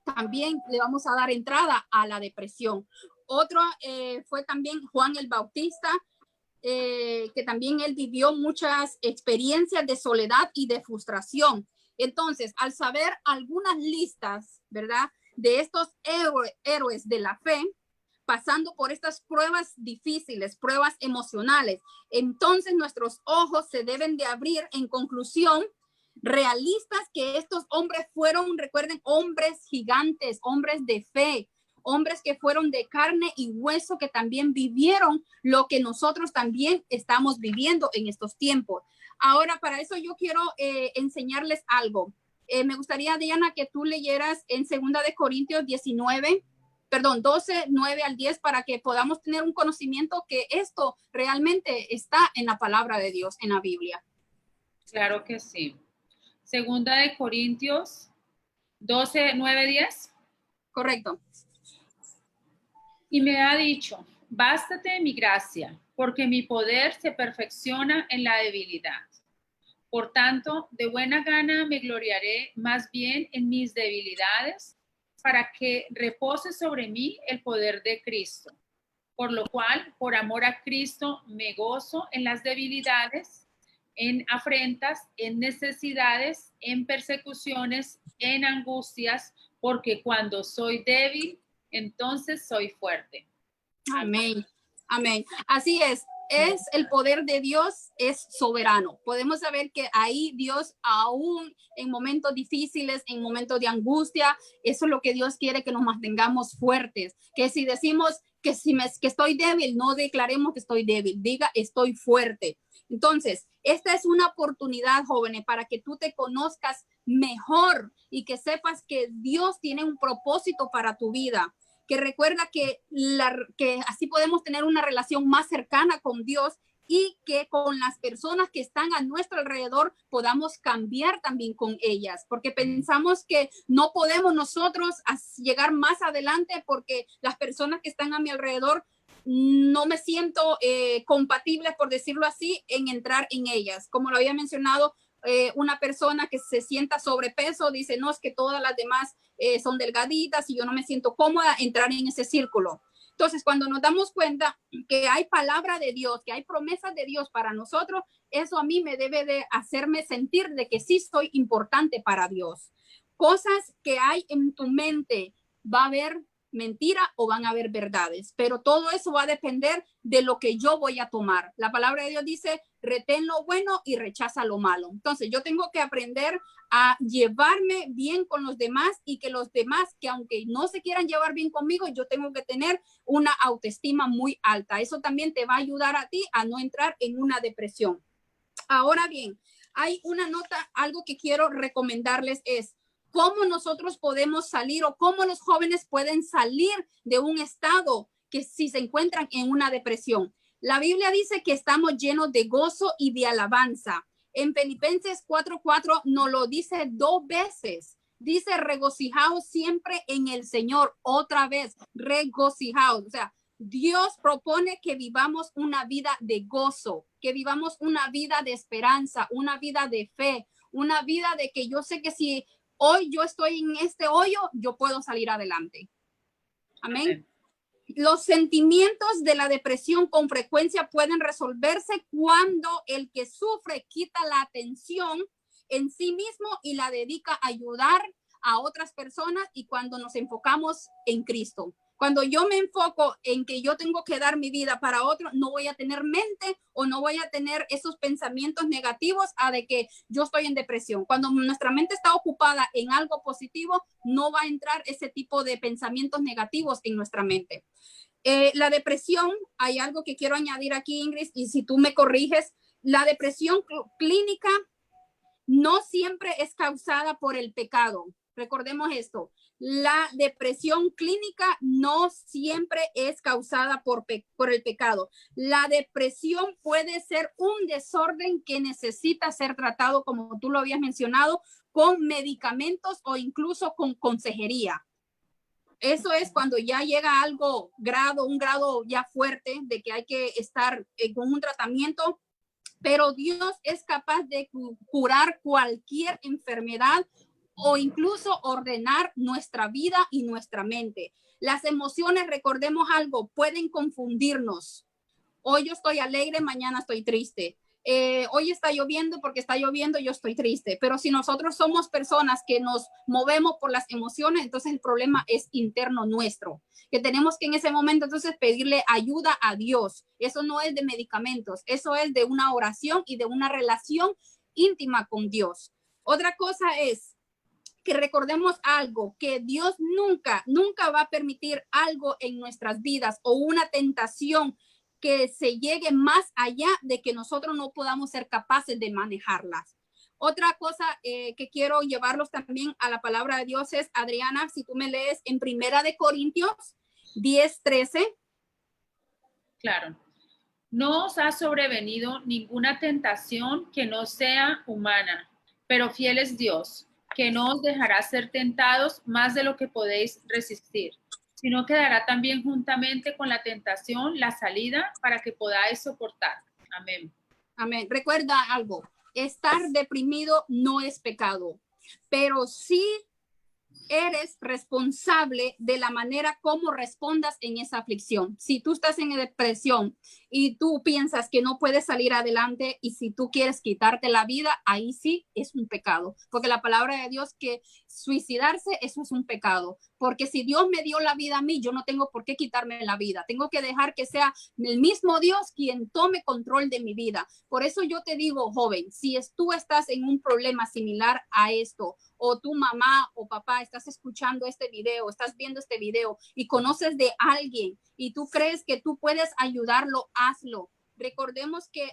también le vamos a dar entrada a la depresión. Otro fue también Juan el Bautista, que también él vivió muchas experiencias de soledad y de frustración. Entonces, al saber algunas listas, ¿verdad?, de estos héroes de la fe, pasando por estas pruebas difíciles, pruebas emocionales, entonces nuestros ojos se deben de abrir en conclusión realistas, que estos hombres fueron, recuerden, hombres gigantes, hombres de fe, hombres que fueron de carne y hueso, que también vivieron lo que nosotros también estamos viviendo en estos tiempos. Ahora, para eso yo quiero enseñarles algo. Me gustaría, Diana, que tú leyeras en 2 de Corintios 12, 9 al 10, para que podamos tener un conocimiento que esto realmente está en la palabra de Dios, en la Biblia. Claro que sí. 2 de Corintios 12, 9, 10. Correcto. Y me ha dicho, bástate mi gracia, porque mi poder se perfecciona en la debilidad. Por tanto, de buena gana me gloriaré más bien en mis debilidades, para que repose sobre mí el poder de Cristo. Por lo cual, por amor a Cristo, me gozo en las debilidades, en afrentas, en necesidades, en persecuciones, en angustias, porque cuando soy débil, entonces soy fuerte. Amén. Amén. Así es el poder de Dios, es soberano. Podemos saber que ahí Dios, aún en momentos difíciles, en momentos de angustia, eso es lo que Dios quiere, que nos mantengamos fuertes. Que si decimos que que estoy débil, no declaremos que estoy débil, diga estoy fuerte. Entonces, esta es una oportunidad, jóvenes, para que tú te conozcas mejor y que sepas que Dios tiene un propósito para tu vida. Que recuerda que así podemos tener una relación más cercana con Dios, y que con las personas que están a nuestro alrededor podamos cambiar también con ellas, porque pensamos que no podemos nosotros llegar más adelante porque las personas que están a mi alrededor no me siento compatible, por decirlo así, en entrar en ellas. Como lo había mencionado, una persona que se sienta sobrepeso dice, no, es que todas las demás son delgaditas y yo no me siento cómoda entrar en ese círculo. Entonces, cuando nos damos cuenta que hay palabra de Dios, que hay promesas de Dios para nosotros, eso a mí me debe de hacerme sentir de que sí soy importante para Dios. Cosas que hay en tu mente, va a haber mentira o van a haber verdades, pero todo eso va a depender de lo que yo voy a tomar. La palabra de Dios dice, retén lo bueno y rechaza lo malo. Entonces yo tengo que aprender a llevarme bien con los demás, y que los demás, que aunque no se quieran llevar bien conmigo, yo tengo que tener una autoestima muy alta. Eso también te va a ayudar a ti a no entrar en una depresión. Ahora bien, hay una nota, algo que quiero recomendarles es cómo nosotros podemos salir, o cómo los jóvenes pueden salir de un estado que si se encuentran en una depresión. La Biblia dice que estamos llenos de gozo y de alabanza. En Filipenses 4:4 nos lo dice 2 veces. Dice, regocijaos siempre en el Señor. Otra vez, regocijaos. O sea, Dios propone que vivamos una vida de gozo, que vivamos una vida de esperanza, una vida de fe, una vida de que yo sé que si hoy yo estoy en este hoyo, yo puedo salir adelante. Amén. Los sentimientos de la depresión con frecuencia pueden resolverse cuando el que sufre quita la atención en sí mismo y la dedica a ayudar a otras personas, y cuando nos enfocamos en Cristo. Cuando yo me enfoco en que yo tengo que dar mi vida para otro, no voy a tener mente o no voy a tener esos pensamientos negativos de que yo estoy en depresión. Cuando nuestra mente está ocupada en algo positivo, no va a entrar ese tipo de pensamientos negativos en nuestra mente. La depresión, hay algo que quiero añadir aquí, Ingrid, y si tú me corriges, la depresión clínica no siempre es causada por el pecado. Recordemos esto. La depresión clínica no siempre es causada por el pecado. La depresión puede ser un desorden que necesita ser tratado, como tú lo habías mencionado, con medicamentos o incluso con consejería. Eso es cuando ya llega algo un grado ya fuerte de que hay que estar con un tratamiento, pero Dios es capaz de curar cualquier enfermedad o incluso ordenar nuestra vida y nuestra mente. Las emociones, recordemos algo, pueden confundirnos. Hoy yo estoy alegre, mañana estoy triste. Hoy está lloviendo, porque está lloviendo, yo estoy triste. Pero si nosotros somos personas que nos movemos por las emociones, entonces el problema es interno nuestro, que tenemos que en ese momento entonces pedirle ayuda a Dios. Eso no es de medicamentos, eso es de una oración y de una relación íntima con Dios. Otra cosa es que recordemos algo, que Dios nunca va a permitir algo en nuestras vidas o una tentación que se llegue más allá de que nosotros no podamos ser capaces de manejarlas. Otra cosa que quiero llevarlos también a la palabra de Dios es, Adriana, si tú me lees en Primera de Corintios 10:13. Claro. No os ha sobrevenido ninguna tentación que no sea humana, pero fiel es Dios, que no os dejará ser tentados más de lo que podéis resistir, sino que dará también juntamente con la tentación la salida para que podáis soportar. Amén. Amén. Recuerda algo, estar deprimido no es pecado, pero sí eres responsable de la manera como respondas en esa aflicción. Si tú estás en depresión y tú piensas que no puedes salir adelante y si tú quieres quitarte la vida, ahí sí es un pecado, porque la palabra de Dios que suicidarse, eso es un pecado, porque si Dios me dio la vida a mí, yo no tengo por qué quitarme la vida, tengo que dejar que sea el mismo Dios quien tome control de mi vida. Por eso yo te digo, joven, si tú estás en un problema similar a esto, o tu mamá o papá estás escuchando este video, estás viendo este video y conoces de alguien y tú crees que tú puedes ayudarlo, hazlo. Recordemos que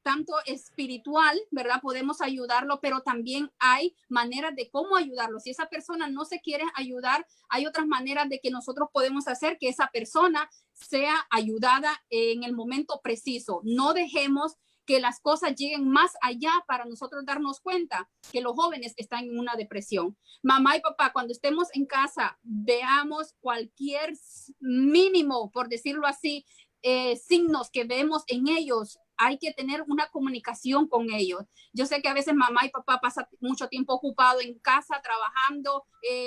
tanto espiritual, ¿verdad? Podemos ayudarlo, pero también hay maneras de cómo ayudarlo. Si esa persona no se quiere ayudar, hay otras maneras de que nosotros podemos hacer que esa persona sea ayudada en el momento preciso. No dejemos que las cosas lleguen más allá para nosotros darnos cuenta que los jóvenes están en una depresión. Mamá y papá, cuando estemos en casa, veamos cualquier mínimo, por decirlo así, signos que vemos en ellos. Hay que tener una comunicación con ellos. Yo sé que a veces mamá y papá pasan mucho tiempo ocupado en casa, trabajando,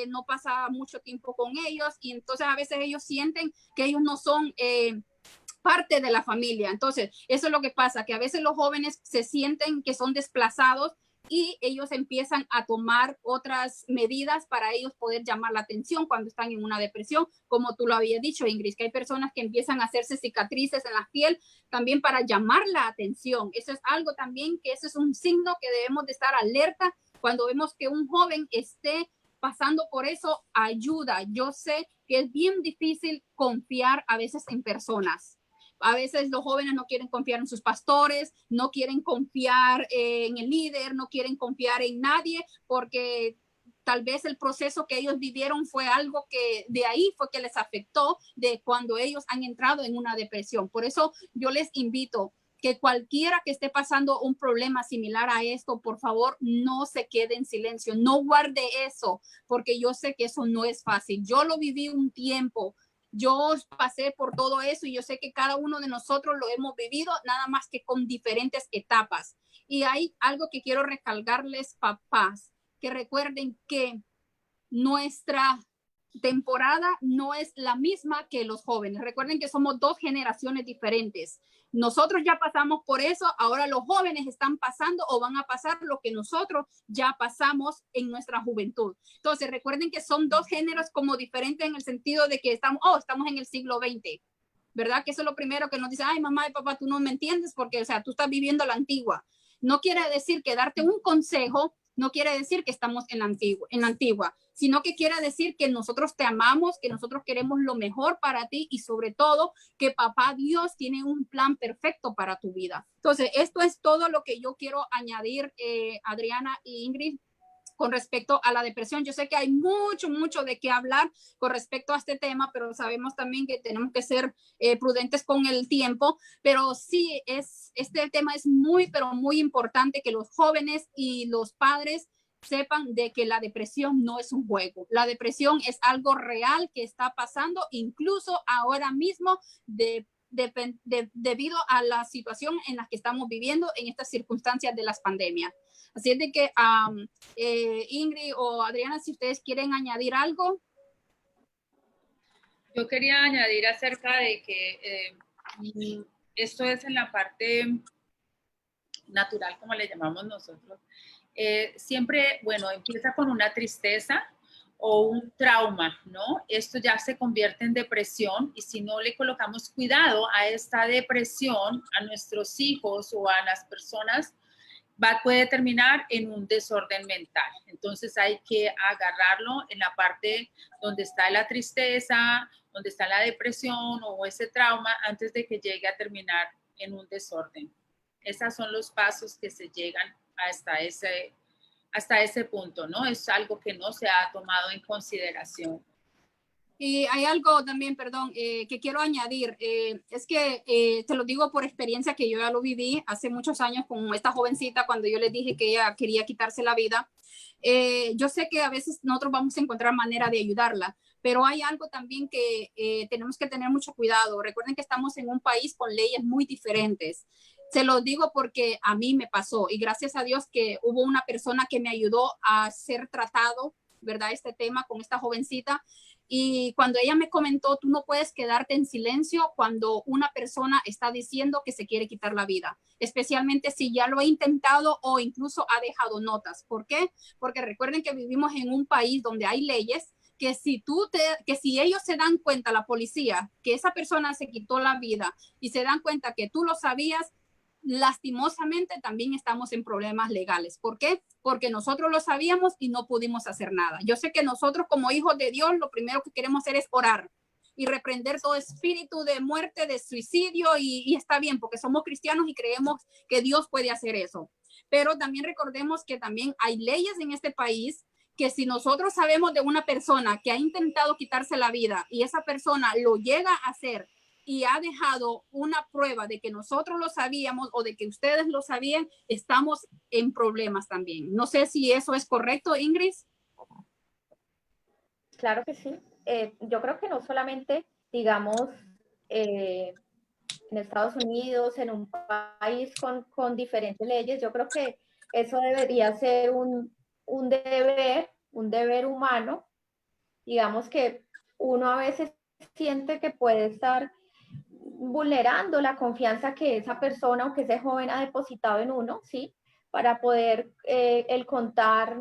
no pasa mucho tiempo con ellos y entonces a veces ellos sienten que ellos no son parte de la familia. Entonces, eso es lo que pasa, que a veces los jóvenes se sienten que son desplazados y ellos empiezan a tomar otras medidas para ellos poder llamar la atención cuando están en una depresión, como tú lo habías dicho, Ingrid, que hay personas que empiezan a hacerse cicatrices en la piel también para llamar la atención. Eso es algo también que eso es un signo que debemos de estar alerta cuando vemos que un joven esté pasando por eso. Ayuda. Yo sé que es bien difícil confiar a veces en personas. A veces los jóvenes no quieren confiar en sus pastores, no quieren confiar en el líder, no quieren confiar en nadie porque tal vez el proceso que ellos vivieron fue algo que de ahí fue que les afectó de cuando ellos han entrado en una depresión. Por eso yo les invito que cualquiera que esté pasando un problema similar a esto, por favor, no se quede en silencio, no guarde eso, porque yo sé que eso no es fácil. Yo lo viví un tiempo. Yo pasé por todo eso y yo sé que cada uno de nosotros lo hemos vivido, nada más que con diferentes etapas. Y hay algo que quiero recalcarles, papás, que recuerden que nuestra temporada no es la misma que los jóvenes. Recuerden que somos dos generaciones diferentes. Nosotros ya pasamos por eso, ahora los jóvenes están pasando o van a pasar lo que nosotros ya pasamos en nuestra juventud. Entonces, recuerden que son dos géneros como diferentes en el sentido de que estamos en el siglo XX, ¿verdad? Que eso es lo primero que nos dice, ay, mamá y papá, tú no me entiendes porque, o sea, tú estás viviendo la antigua. No quiere decir que darte un consejo no quiere decir que estamos en la antigua, sino que quiere decir que nosotros te amamos, que nosotros queremos lo mejor para ti y sobre todo que papá Dios tiene un plan perfecto para tu vida. Entonces, esto es todo lo que yo quiero añadir, Adriana y Ingrid, con respecto a la depresión. Yo sé que hay mucho de qué hablar con respecto a este tema, pero sabemos también que tenemos que ser prudentes con el tiempo, pero sí, este tema es pero muy importante que los jóvenes y los padres sepan de que la depresión no es un juego. La depresión es algo real que está pasando, incluso ahora mismo debido a la situación en la que estamos viviendo en estas circunstancias de las pandemias. Así es de que Ingrid o Adriana, si ustedes quieren añadir algo. Yo quería añadir acerca de que esto es en la parte natural, como le llamamos nosotros. Siempre, bueno, empieza con una tristeza o un trauma, ¿no? Esto ya se convierte en depresión y si no le colocamos cuidado a esta depresión, a nuestros hijos o a las personas, puede terminar en un desorden mental. Entonces hay que agarrarlo en la parte donde está la tristeza, donde está la depresión o ese trauma antes de que llegue a terminar en un desorden. Esos son los pasos que se llegan hasta ese punto, ¿no? Es algo que no se ha tomado en consideración. Y hay algo también, perdón, que quiero añadir. Es que te lo digo por experiencia que yo ya lo viví hace muchos años con esta jovencita cuando yo les dije que ella quería quitarse la vida. Yo sé que a veces nosotros vamos a encontrar manera de ayudarla, pero hay algo también que tenemos que tener mucho cuidado. Recuerden que estamos en un país con leyes muy diferentes. Se lo digo porque a mí me pasó y gracias a Dios que hubo una persona que me ayudó a ser tratado, ¿verdad? Este tema con esta jovencita. Y cuando ella me comentó, tú no puedes quedarte en silencio cuando una persona está diciendo que se quiere quitar la vida, especialmente si ya lo ha intentado o incluso ha dejado notas. ¿Por qué? Porque recuerden que vivimos en un país donde hay leyes que si ellos se dan cuenta, la policía, que esa persona se quitó la vida y se dan cuenta que tú lo sabías, lastimosamente también estamos en problemas legales. ¿Por qué? Porque nosotros lo sabíamos y no pudimos hacer nada. Yo sé que nosotros como hijos de Dios lo primero que queremos hacer es orar y reprender todo espíritu de muerte, de suicidio y está bien porque somos cristianos y creemos que Dios puede hacer eso. Pero también recordemos que también hay leyes en este país que si nosotros sabemos de una persona que ha intentado quitarse la vida y esa persona lo llega a hacer y ha dejado una prueba de que nosotros lo sabíamos o de que ustedes lo sabían, estamos en problemas también. No sé si eso es correcto, Ingrid. Claro que sí. Yo creo que no solamente, digamos, en Estados Unidos, en un país con diferentes leyes, yo creo que eso debería ser un deber humano. Digamos que uno a veces siente que puede estar vulnerando la confianza que esa persona o que ese joven ha depositado en uno, ¿sí? Para poder el contar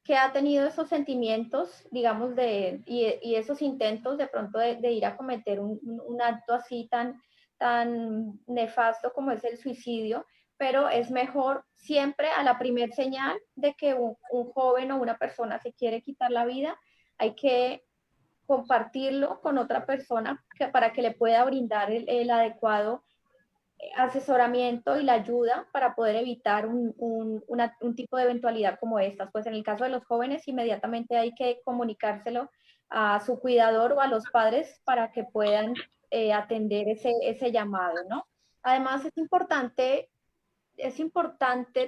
que ha tenido esos sentimientos, digamos, y esos intentos de pronto de ir a cometer un acto así tan nefasto como es el suicidio, pero es mejor siempre a la primer señal de que un joven o una persona se quiere quitar la vida, hay que compartirlo con otra persona para que le pueda brindar el adecuado asesoramiento y la ayuda para poder evitar un tipo de eventualidad como estas. Pues en el caso de los jóvenes, inmediatamente hay que comunicárselo a su cuidador o a los padres para que puedan atender ese llamado, ¿no? Además, es importante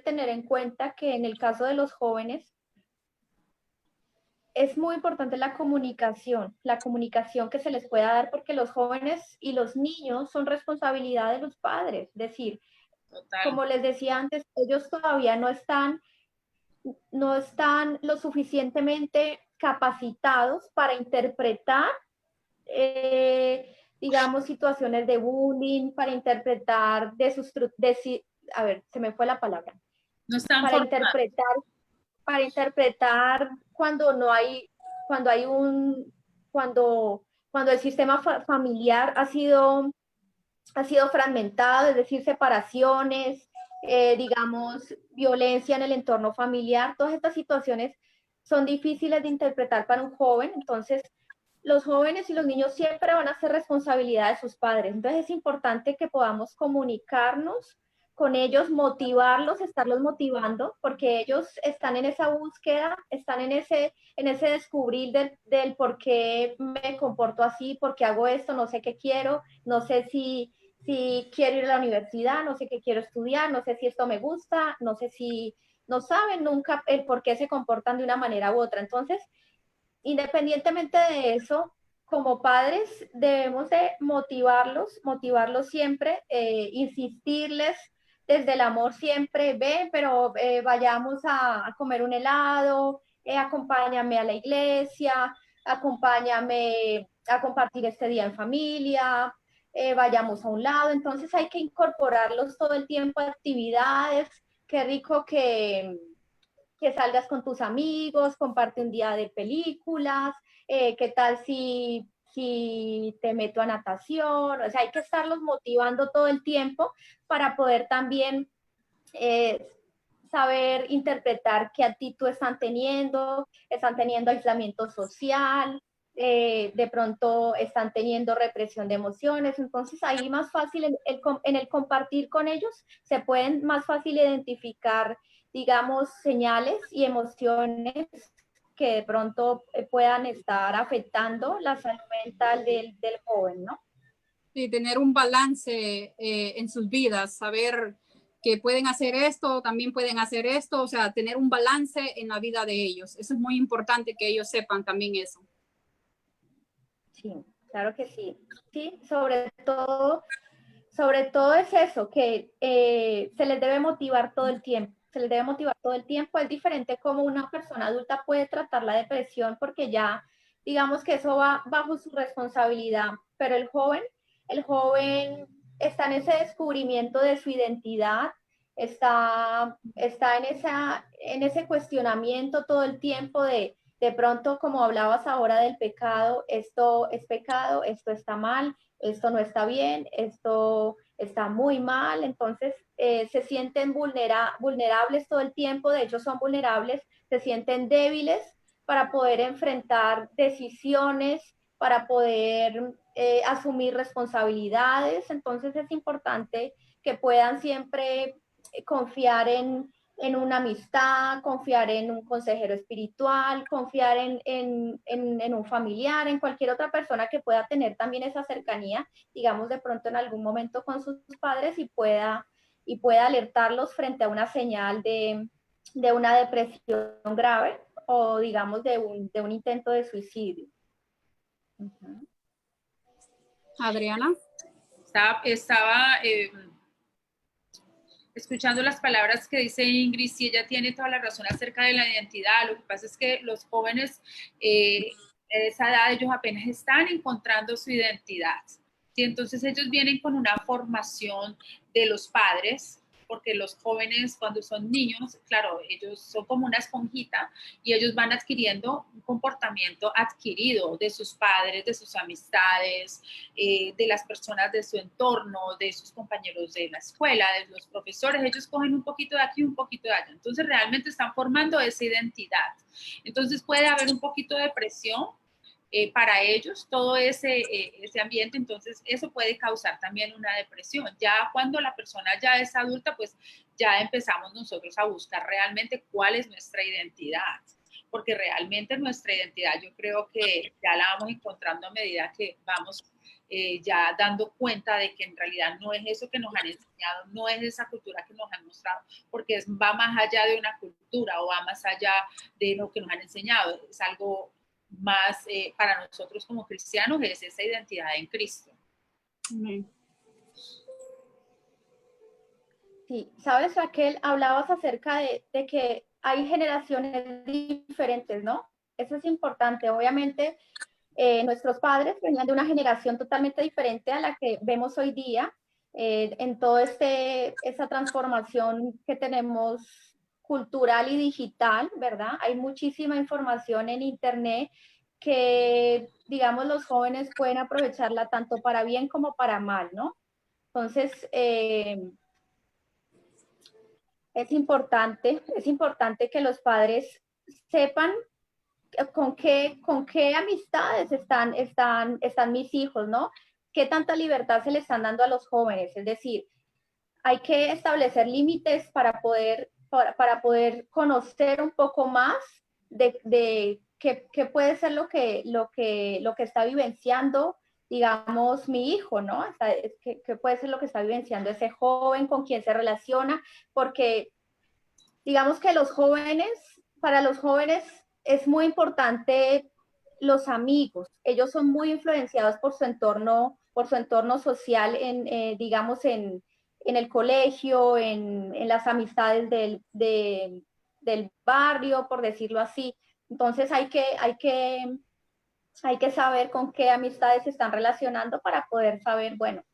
tener en cuenta que en el caso de los jóvenes, es muy importante la comunicación que se les pueda dar, porque los jóvenes y los niños son responsabilidad de los padres. Es decir, Total. como les decía antes, ellos todavía no están lo suficientemente capacitados para interpretar, digamos, situaciones de bullying, para interpretar a ver, se me fue la palabra, No están para formados. interpretar cuando no hay, cuando hay un, cuando el sistema familiar ha sido fragmentado, es decir, separaciones, digamos, violencia en el entorno familiar. Todas estas situaciones son difíciles de interpretar para un joven, entonces los jóvenes y los niños siempre van a ser responsabilidad de sus padres. Entonces es importante que podamos comunicarnos con ellos, motivarlos, estarlos motivando, porque ellos están en esa búsqueda, están en ese descubrir del por qué me comporto así, por qué hago esto, no sé qué quiero, no sé si quiero ir a la universidad, no sé qué quiero estudiar, no sé si esto me gusta, no sé si no saben nunca el por qué se comportan de una manera u otra. Entonces, independientemente de eso, como padres debemos de motivarlos siempre, insistirles desde el amor siempre, ven, pero vayamos a comer un helado, acompáñame a la iglesia, acompáñame a compartir este día en familia, vayamos a un lado. Entonces hay que incorporarlos todo el tiempo a actividades. Qué rico que salgas con tus amigos, comparte un día de películas, qué tal si te meto a natación, o sea, hay que estarlos motivando todo el tiempo para poder también eh, saber interpretar qué actitud están teniendo aislamiento social, de pronto están teniendo represión de emociones, entonces ahí más fácil en el compartir con ellos se pueden más fácil identificar, digamos, señales y emociones que de pronto puedan estar afectando la salud mental del joven, ¿no? Y tener un balance en sus vidas, saber que pueden hacer esto, también pueden hacer esto, o sea, tener un balance en la vida de ellos. Eso es muy importante que ellos sepan también eso. Sí, claro que sí. Sí, sobre todo es eso, que se les debe motivar todo el tiempo. Se les debe motivar todo el tiempo. Es diferente como una persona adulta puede tratar la depresión porque ya, digamos que eso va bajo su responsabilidad, pero el joven está en ese descubrimiento de su identidad, está en ese cuestionamiento todo el tiempo de pronto, como hablabas ahora del pecado, esto es pecado, esto está mal, esto no está bien, esto está muy mal, entonces se sienten vulnerables todo el tiempo, de hecho son vulnerables, se sienten débiles para poder enfrentar decisiones, para poder asumir responsabilidades, entonces es importante que puedan siempre confiar en una amistad, confiar en un consejero espiritual, confiar en un familiar, en cualquier otra persona que pueda tener también esa cercanía, digamos de pronto en algún momento con sus padres y pueda alertarlos frente a una señal de una depresión grave o digamos de un intento de suicidio. Uh-huh. Adriana. Estaba escuchando las palabras que dice Ingrid, sí, ella tiene toda la razón acerca de la identidad. Lo que pasa es que los jóvenes, a esa edad, ellos apenas están encontrando su identidad. ¿Sí? Entonces ellos vienen con una formación de los padres, porque los jóvenes cuando son niños, claro, ellos son como una esponjita y ellos van adquiriendo un comportamiento adquirido de sus padres, de sus amistades, de las personas de su entorno, de sus compañeros de la escuela, de los profesores. Ellos cogen un poquito de aquí, un poquito de allá. Entonces realmente están formando esa identidad. Entonces puede haber un poquito de presión para ellos todo ese ambiente, entonces eso puede causar también una depresión. Ya cuando la persona ya es adulta, pues ya empezamos nosotros a buscar realmente cuál es nuestra identidad, porque realmente nuestra identidad yo creo que ya la vamos encontrando a medida que vamos ya dando cuenta de que en realidad no es eso que nos han enseñado, no es esa cultura que nos han mostrado, porque va más allá de una cultura o va más allá de lo que nos han enseñado, es algo más para nosotros como cristianos, es esa identidad en Cristo. Sí, sabes, Raquel, hablabas acerca de que hay generaciones diferentes, ¿no? eso es importante. Obviamente, nuestros padres venían de una generación totalmente diferente a la que vemos hoy día, en toda esa transformación que tenemos cultural y digital, ¿verdad? Hay muchísima información en Internet que, digamos, los jóvenes pueden aprovecharla tanto para bien como para mal, ¿no? Entonces, es importante que los padres sepan con qué amistades están mis hijos, ¿no? ¿Qué tanta libertad se le están dando a los jóvenes? Es decir, hay que establecer límites para poder conocer un poco más de qué puede ser lo que está vivenciando, digamos, mi hijo, ¿no? O sea, qué puede ser lo que está vivenciando ese joven, con quien se relaciona, porque digamos que para los jóvenes es muy importante los amigos. Ellos son muy influenciados por su entorno social, digamos, en el colegio, en las amistades del barrio, por decirlo así. Entonces hay que saber con qué amistades se están relacionando para poder saber, bueno,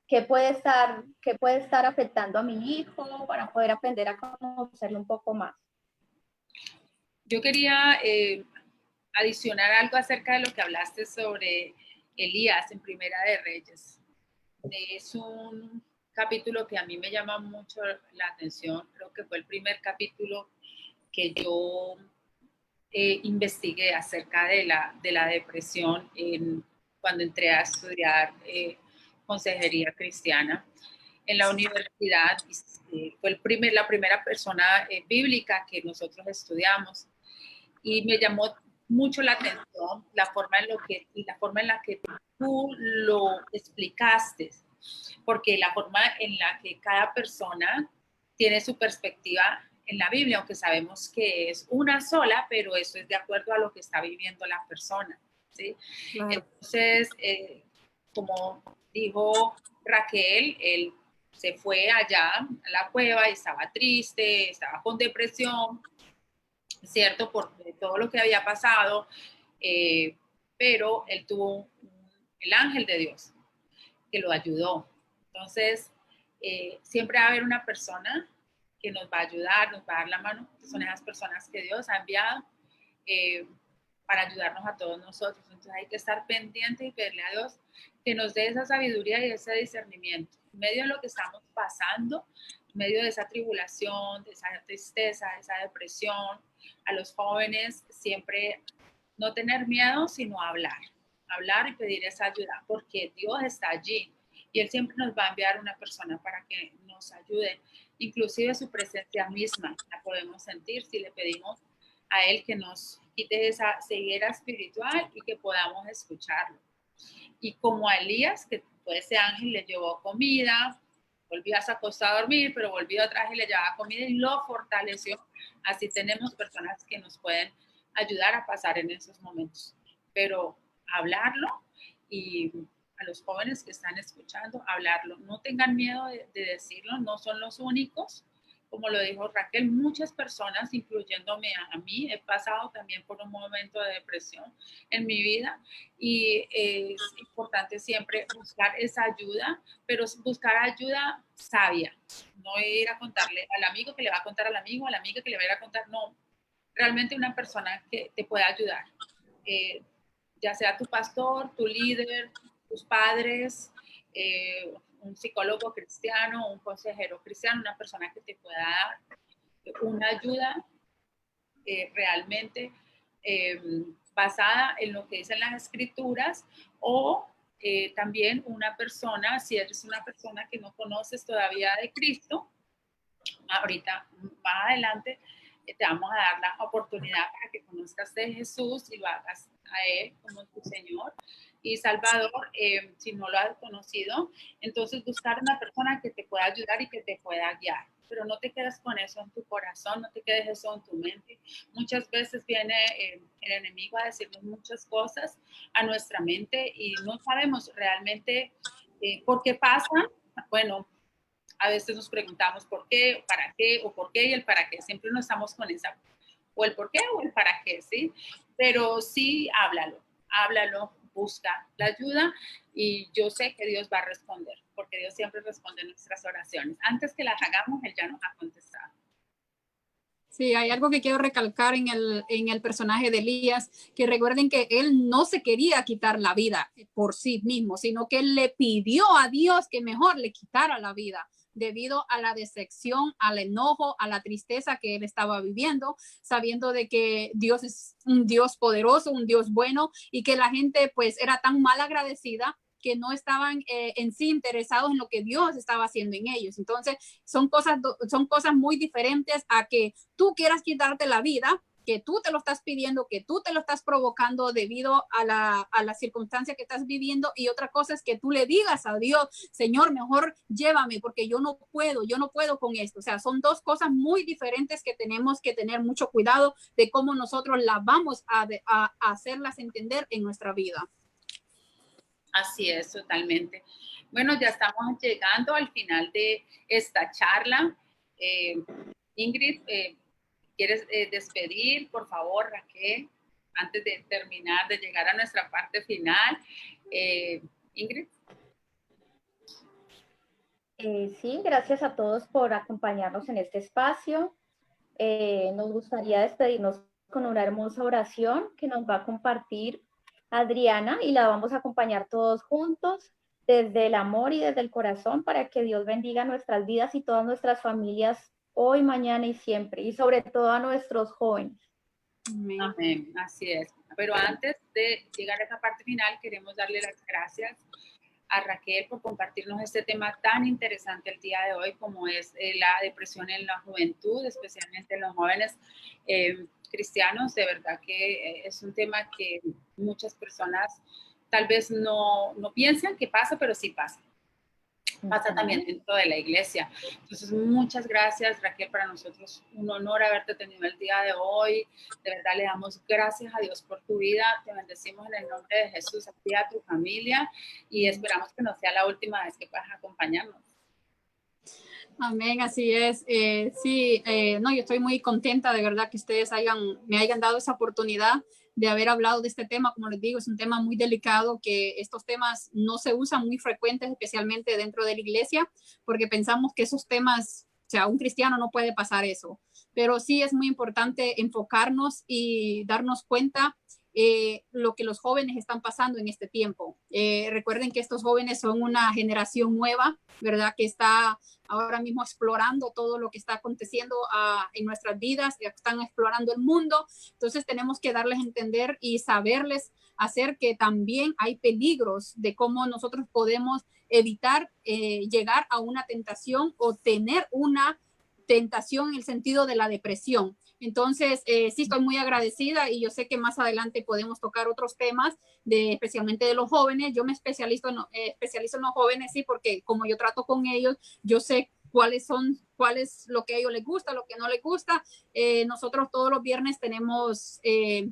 qué puede estar afectando a mi hijo para poder aprender a conocerlo un poco más. Yo quería adicionar algo acerca de lo que hablaste sobre Elías en Primera de Reyes. Es un capítulo que a mí me llama mucho la atención. Creo que fue el primer capítulo que yo investigué acerca de la depresión cuando entré a estudiar consejería cristiana en la universidad. Fue la primera persona bíblica que nosotros estudiamos y me llamó mucho la atención la forma en la que tú lo explicaste, porque la forma en la que cada persona tiene su perspectiva en la Biblia, aunque sabemos que es una sola, pero eso es de acuerdo a lo que está viviendo la persona, ¿sí? Claro. Entonces, como dijo Raquel, él se fue allá a la cueva y estaba triste, estaba con depresión, ¿cierto? Por todo lo que había pasado, pero él tuvo el ángel de Dios que lo ayudó. Entonces, siempre va a haber una persona que nos va a ayudar, nos va a dar la mano, que son esas personas que Dios ha enviado para ayudarnos a todos nosotros. Entonces hay que estar pendiente y pedirle a Dios que nos dé esa sabiduría y ese discernimiento. En medio de lo que estamos pasando, en medio de esa tribulación, de esa tristeza, de esa depresión, a los jóvenes siempre no tener miedo, sino hablar y pedir esa ayuda, porque Dios está allí y Él siempre nos va a enviar una persona para que nos ayude. Inclusive su presencia misma la podemos sentir si le pedimos a Él que nos quite esa ceguera espiritual y que podamos escucharlo. Y como a Elías, que fue ese ángel, le llevó comida, volvió a se acostó a dormir, pero volvió atrás y le llevaba comida y lo fortaleció. Así tenemos personas que nos pueden ayudar a pasar en esos momentos. Pero hablarlo, y a los jóvenes que están escuchando, hablarlo. No tengan miedo de decirlo, no son los únicos. Como lo dijo Raquel, muchas personas, incluyéndome a mí, he pasado también por un momento de depresión en mi vida y es importante siempre buscar esa ayuda, pero buscar ayuda sabia, no ir a contarle al amigo que le va a contar al amigo, a la amiga que le va a ir a contar, no, realmente una persona que te pueda ayudar, ya sea tu pastor, tu líder, tus padres, un psicólogo cristiano, un consejero cristiano, una persona que te pueda dar una ayuda realmente basada en lo que dicen las escrituras, o también una persona, si eres una persona que no conoces todavía de Cristo, ahorita más adelante te vamos a dar la oportunidad para que conozcas de Jesús y lo hagas a Él como tu Señor y Salvador, si no lo has conocido. Entonces buscar una persona que te pueda ayudar y que te pueda guiar, pero no te quedes con eso en tu corazón, no te quedes eso en tu mente. Muchas veces viene el enemigo a decirnos muchas cosas a nuestra mente y no sabemos realmente por qué pasan. Bueno, a veces nos preguntamos por qué, para qué o por qué, y el para qué. Siempre no estamos con esa o el por qué o el para qué, ¿sí? Pero sí, háblalo, busca la ayuda y yo sé que Dios va a responder, porque Dios siempre responde nuestras oraciones. Antes que las hagamos, Él ya nos ha contestado. Sí, hay algo que quiero recalcar en el personaje de Elías, que recuerden que él no se quería quitar la vida por sí mismo, sino que él le pidió a Dios que mejor le quitara la vida debido a la decepción, al enojo, a la tristeza que él estaba viviendo, sabiendo de que Dios es un Dios poderoso, un Dios bueno, y que la gente pues era tan mal agradecida que no estaban en sí interesados en lo que Dios estaba haciendo en ellos. Entonces, son cosas muy diferentes a que tú quieras quitarte la vida, que tú te lo estás pidiendo, que tú te lo estás provocando debido a la circunstancia que estás viviendo, y otra cosa es que tú le digas a Dios, Señor, mejor llévame porque yo no puedo con esto. O sea, son dos cosas muy diferentes que tenemos que tener mucho cuidado de cómo nosotros las vamos a hacerlas entender en nuestra vida. Así es, totalmente. Bueno, ya estamos llegando al final de esta charla. Ingrid, ¿quieres despedir, por favor, Raquel, antes de terminar, de llegar a nuestra parte final? Ingrid. Sí, gracias a todos por acompañarnos en este espacio. Nos gustaría despedirnos con una hermosa oración que nos va a compartir Adriana y la vamos a acompañar todos juntos desde el amor y desde el corazón para que Dios bendiga nuestras vidas y todas nuestras familias hoy, mañana y siempre, y sobre todo a nuestros jóvenes. Amén. Amén, así es. Pero antes de llegar a esa parte final, queremos darle las gracias a Raquel por compartirnos este tema tan interesante el día de hoy, como es la depresión en la juventud, especialmente en los jóvenes cristianos. De verdad que es un tema que muchas personas tal vez no piensan que pasa, pero sí pasa. Pasa también dentro de la iglesia. Entonces, muchas gracias, Raquel. Para nosotros un honor haberte tenido el día de hoy. De verdad, le damos gracias a Dios por tu vida. Te bendecimos en el nombre de Jesús, a ti y a tu familia, y esperamos que no sea la última vez que puedas acompañarnos. Amén, así es. Sí, no, yo estoy muy contenta de verdad que ustedes me hayan dado esa oportunidad de haber hablado de este tema. Como les digo, es un tema muy delicado, que estos temas no se usan muy frecuentes, especialmente dentro de la iglesia, porque pensamos que esos temas, o sea, un cristiano no puede pasar eso. Pero sí es muy importante enfocarnos y darnos cuenta lo que los jóvenes están pasando en este tiempo. Recuerden que estos jóvenes son una generación nueva, ¿verdad? Que está ahora mismo explorando todo lo que está aconteciendo en nuestras vidas, están explorando el mundo. Entonces tenemos que darles a entender y saberles hacer que también hay peligros de cómo nosotros podemos evitar llegar a una tentación o tener una tentación en el sentido de la depresión. Entonces, sí estoy muy agradecida, y yo sé que más adelante podemos tocar otros temas, especialmente de los jóvenes. Yo me especializo en los jóvenes, sí, porque como yo trato con ellos, yo sé cuál es lo que a ellos les gusta, lo que no les gusta. Nosotros todos los viernes tenemos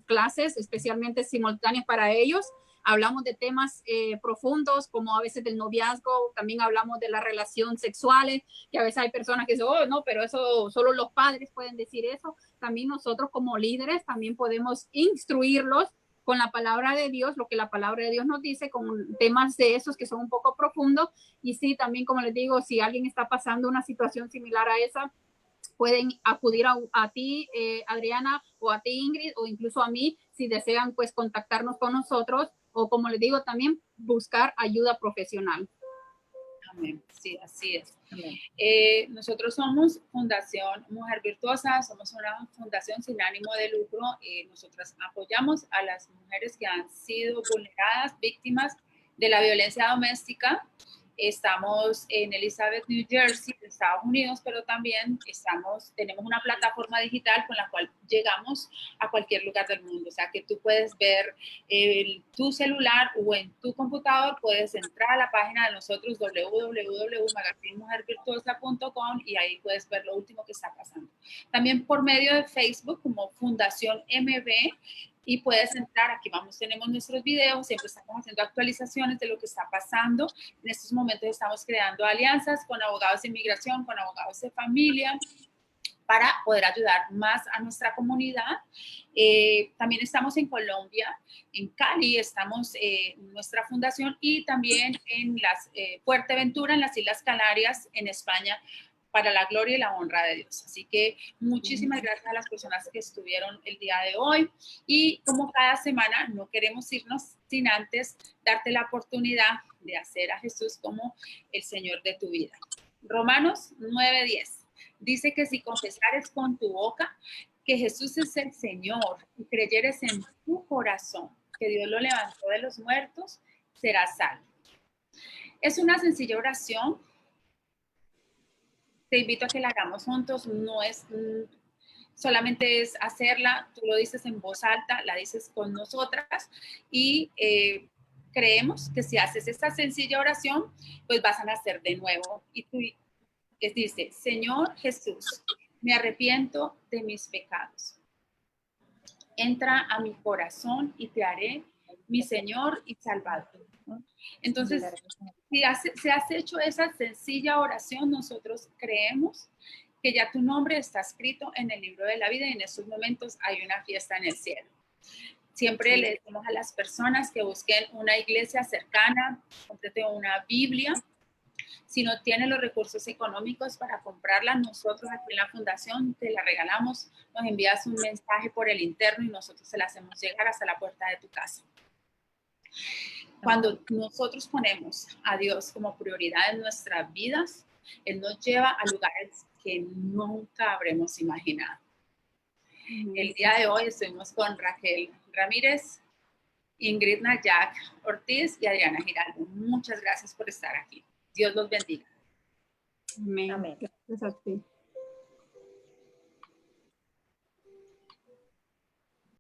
clases especialmente simultáneas para ellos. Hablamos de temas profundos, como a veces del noviazgo, también hablamos de las relaciones sexuales, que a veces hay personas que dicen, oh, no, pero eso solo los padres pueden decir eso. También nosotros como líderes también podemos instruirlos con la palabra de Dios, lo que la palabra de Dios nos dice, con temas de esos que son un poco profundos. Y sí, también, como les digo, si alguien está pasando una situación similar a esa, pueden acudir a ti, Adriana, o a ti, Ingrid, o incluso a mí, si desean pues contactarnos con nosotros, o como les digo, también buscar ayuda profesional. Amén. Sí, así es. Nosotros somos Fundación Mujer Virtuosa, somos una fundación sin ánimo de lucro. Nosotras apoyamos a las mujeres que han sido vulneradas, víctimas de la violencia doméstica. Estamos en Elizabeth, New Jersey, Estados Unidos, pero también tenemos una plataforma digital con la cual llegamos a cualquier lugar del mundo. O sea, que tú puedes ver en tu celular o en tu computador, puedes entrar a la página de nosotros, www.magazinemujervirtuosa.com, y ahí puedes ver lo último que está pasando. También por medio de Facebook como Fundación MB, y puedes entrar, aquí tenemos nuestros videos, siempre estamos haciendo actualizaciones de lo que está pasando. En estos momentos estamos creando alianzas con abogados de inmigración, con abogados de familia, para poder ayudar más a nuestra comunidad. También estamos en Colombia, en Cali, estamos en nuestra fundación, y también en Fuerteventura, en las Islas Canarias, en España, para la gloria y la honra de Dios. Así que muchísimas gracias a las personas que estuvieron el día de hoy. Y como cada semana, no queremos irnos sin antes darte la oportunidad de hacer a Jesús como el Señor de tu vida. Romanos 9:10 dice que si confesares con tu boca que Jesús es el Señor y creyeres en tu corazón que Dios lo levantó de los muertos, serás salvo. Es una sencilla oración. Te invito a que la hagamos juntos. No es solamente es hacerla, tú lo dices en voz alta, la dices con nosotras, y creemos que si haces esta sencilla oración, pues vas a nacer de nuevo. Y tú dice: Señor Jesús, me arrepiento de mis pecados. Entra a mi corazón y te haré mi Señor y Salvador. Entonces, si has hecho esa sencilla oración, nosotros creemos que ya tu nombre está escrito en el libro de la vida, y en estos momentos hay una fiesta en el cielo. Siempre le decimos a las personas que busquen una iglesia cercana, cómprate una Biblia. Si no tienes los recursos económicos para comprarla, nosotros aquí en la fundación te la regalamos. Nos envías un mensaje por el interno y nosotros se la hacemos llegar hasta la puerta de tu casa. Cuando nosotros ponemos a Dios como prioridad en nuestras vidas, Él nos lleva a lugares que nunca habremos imaginado. El día de hoy estuvimos con Raquel Ramírez, Ingrid Nayak Ortiz y Adriana Giraldo. Muchas gracias por estar aquí. Dios los bendiga. Amén. Gracias a ti.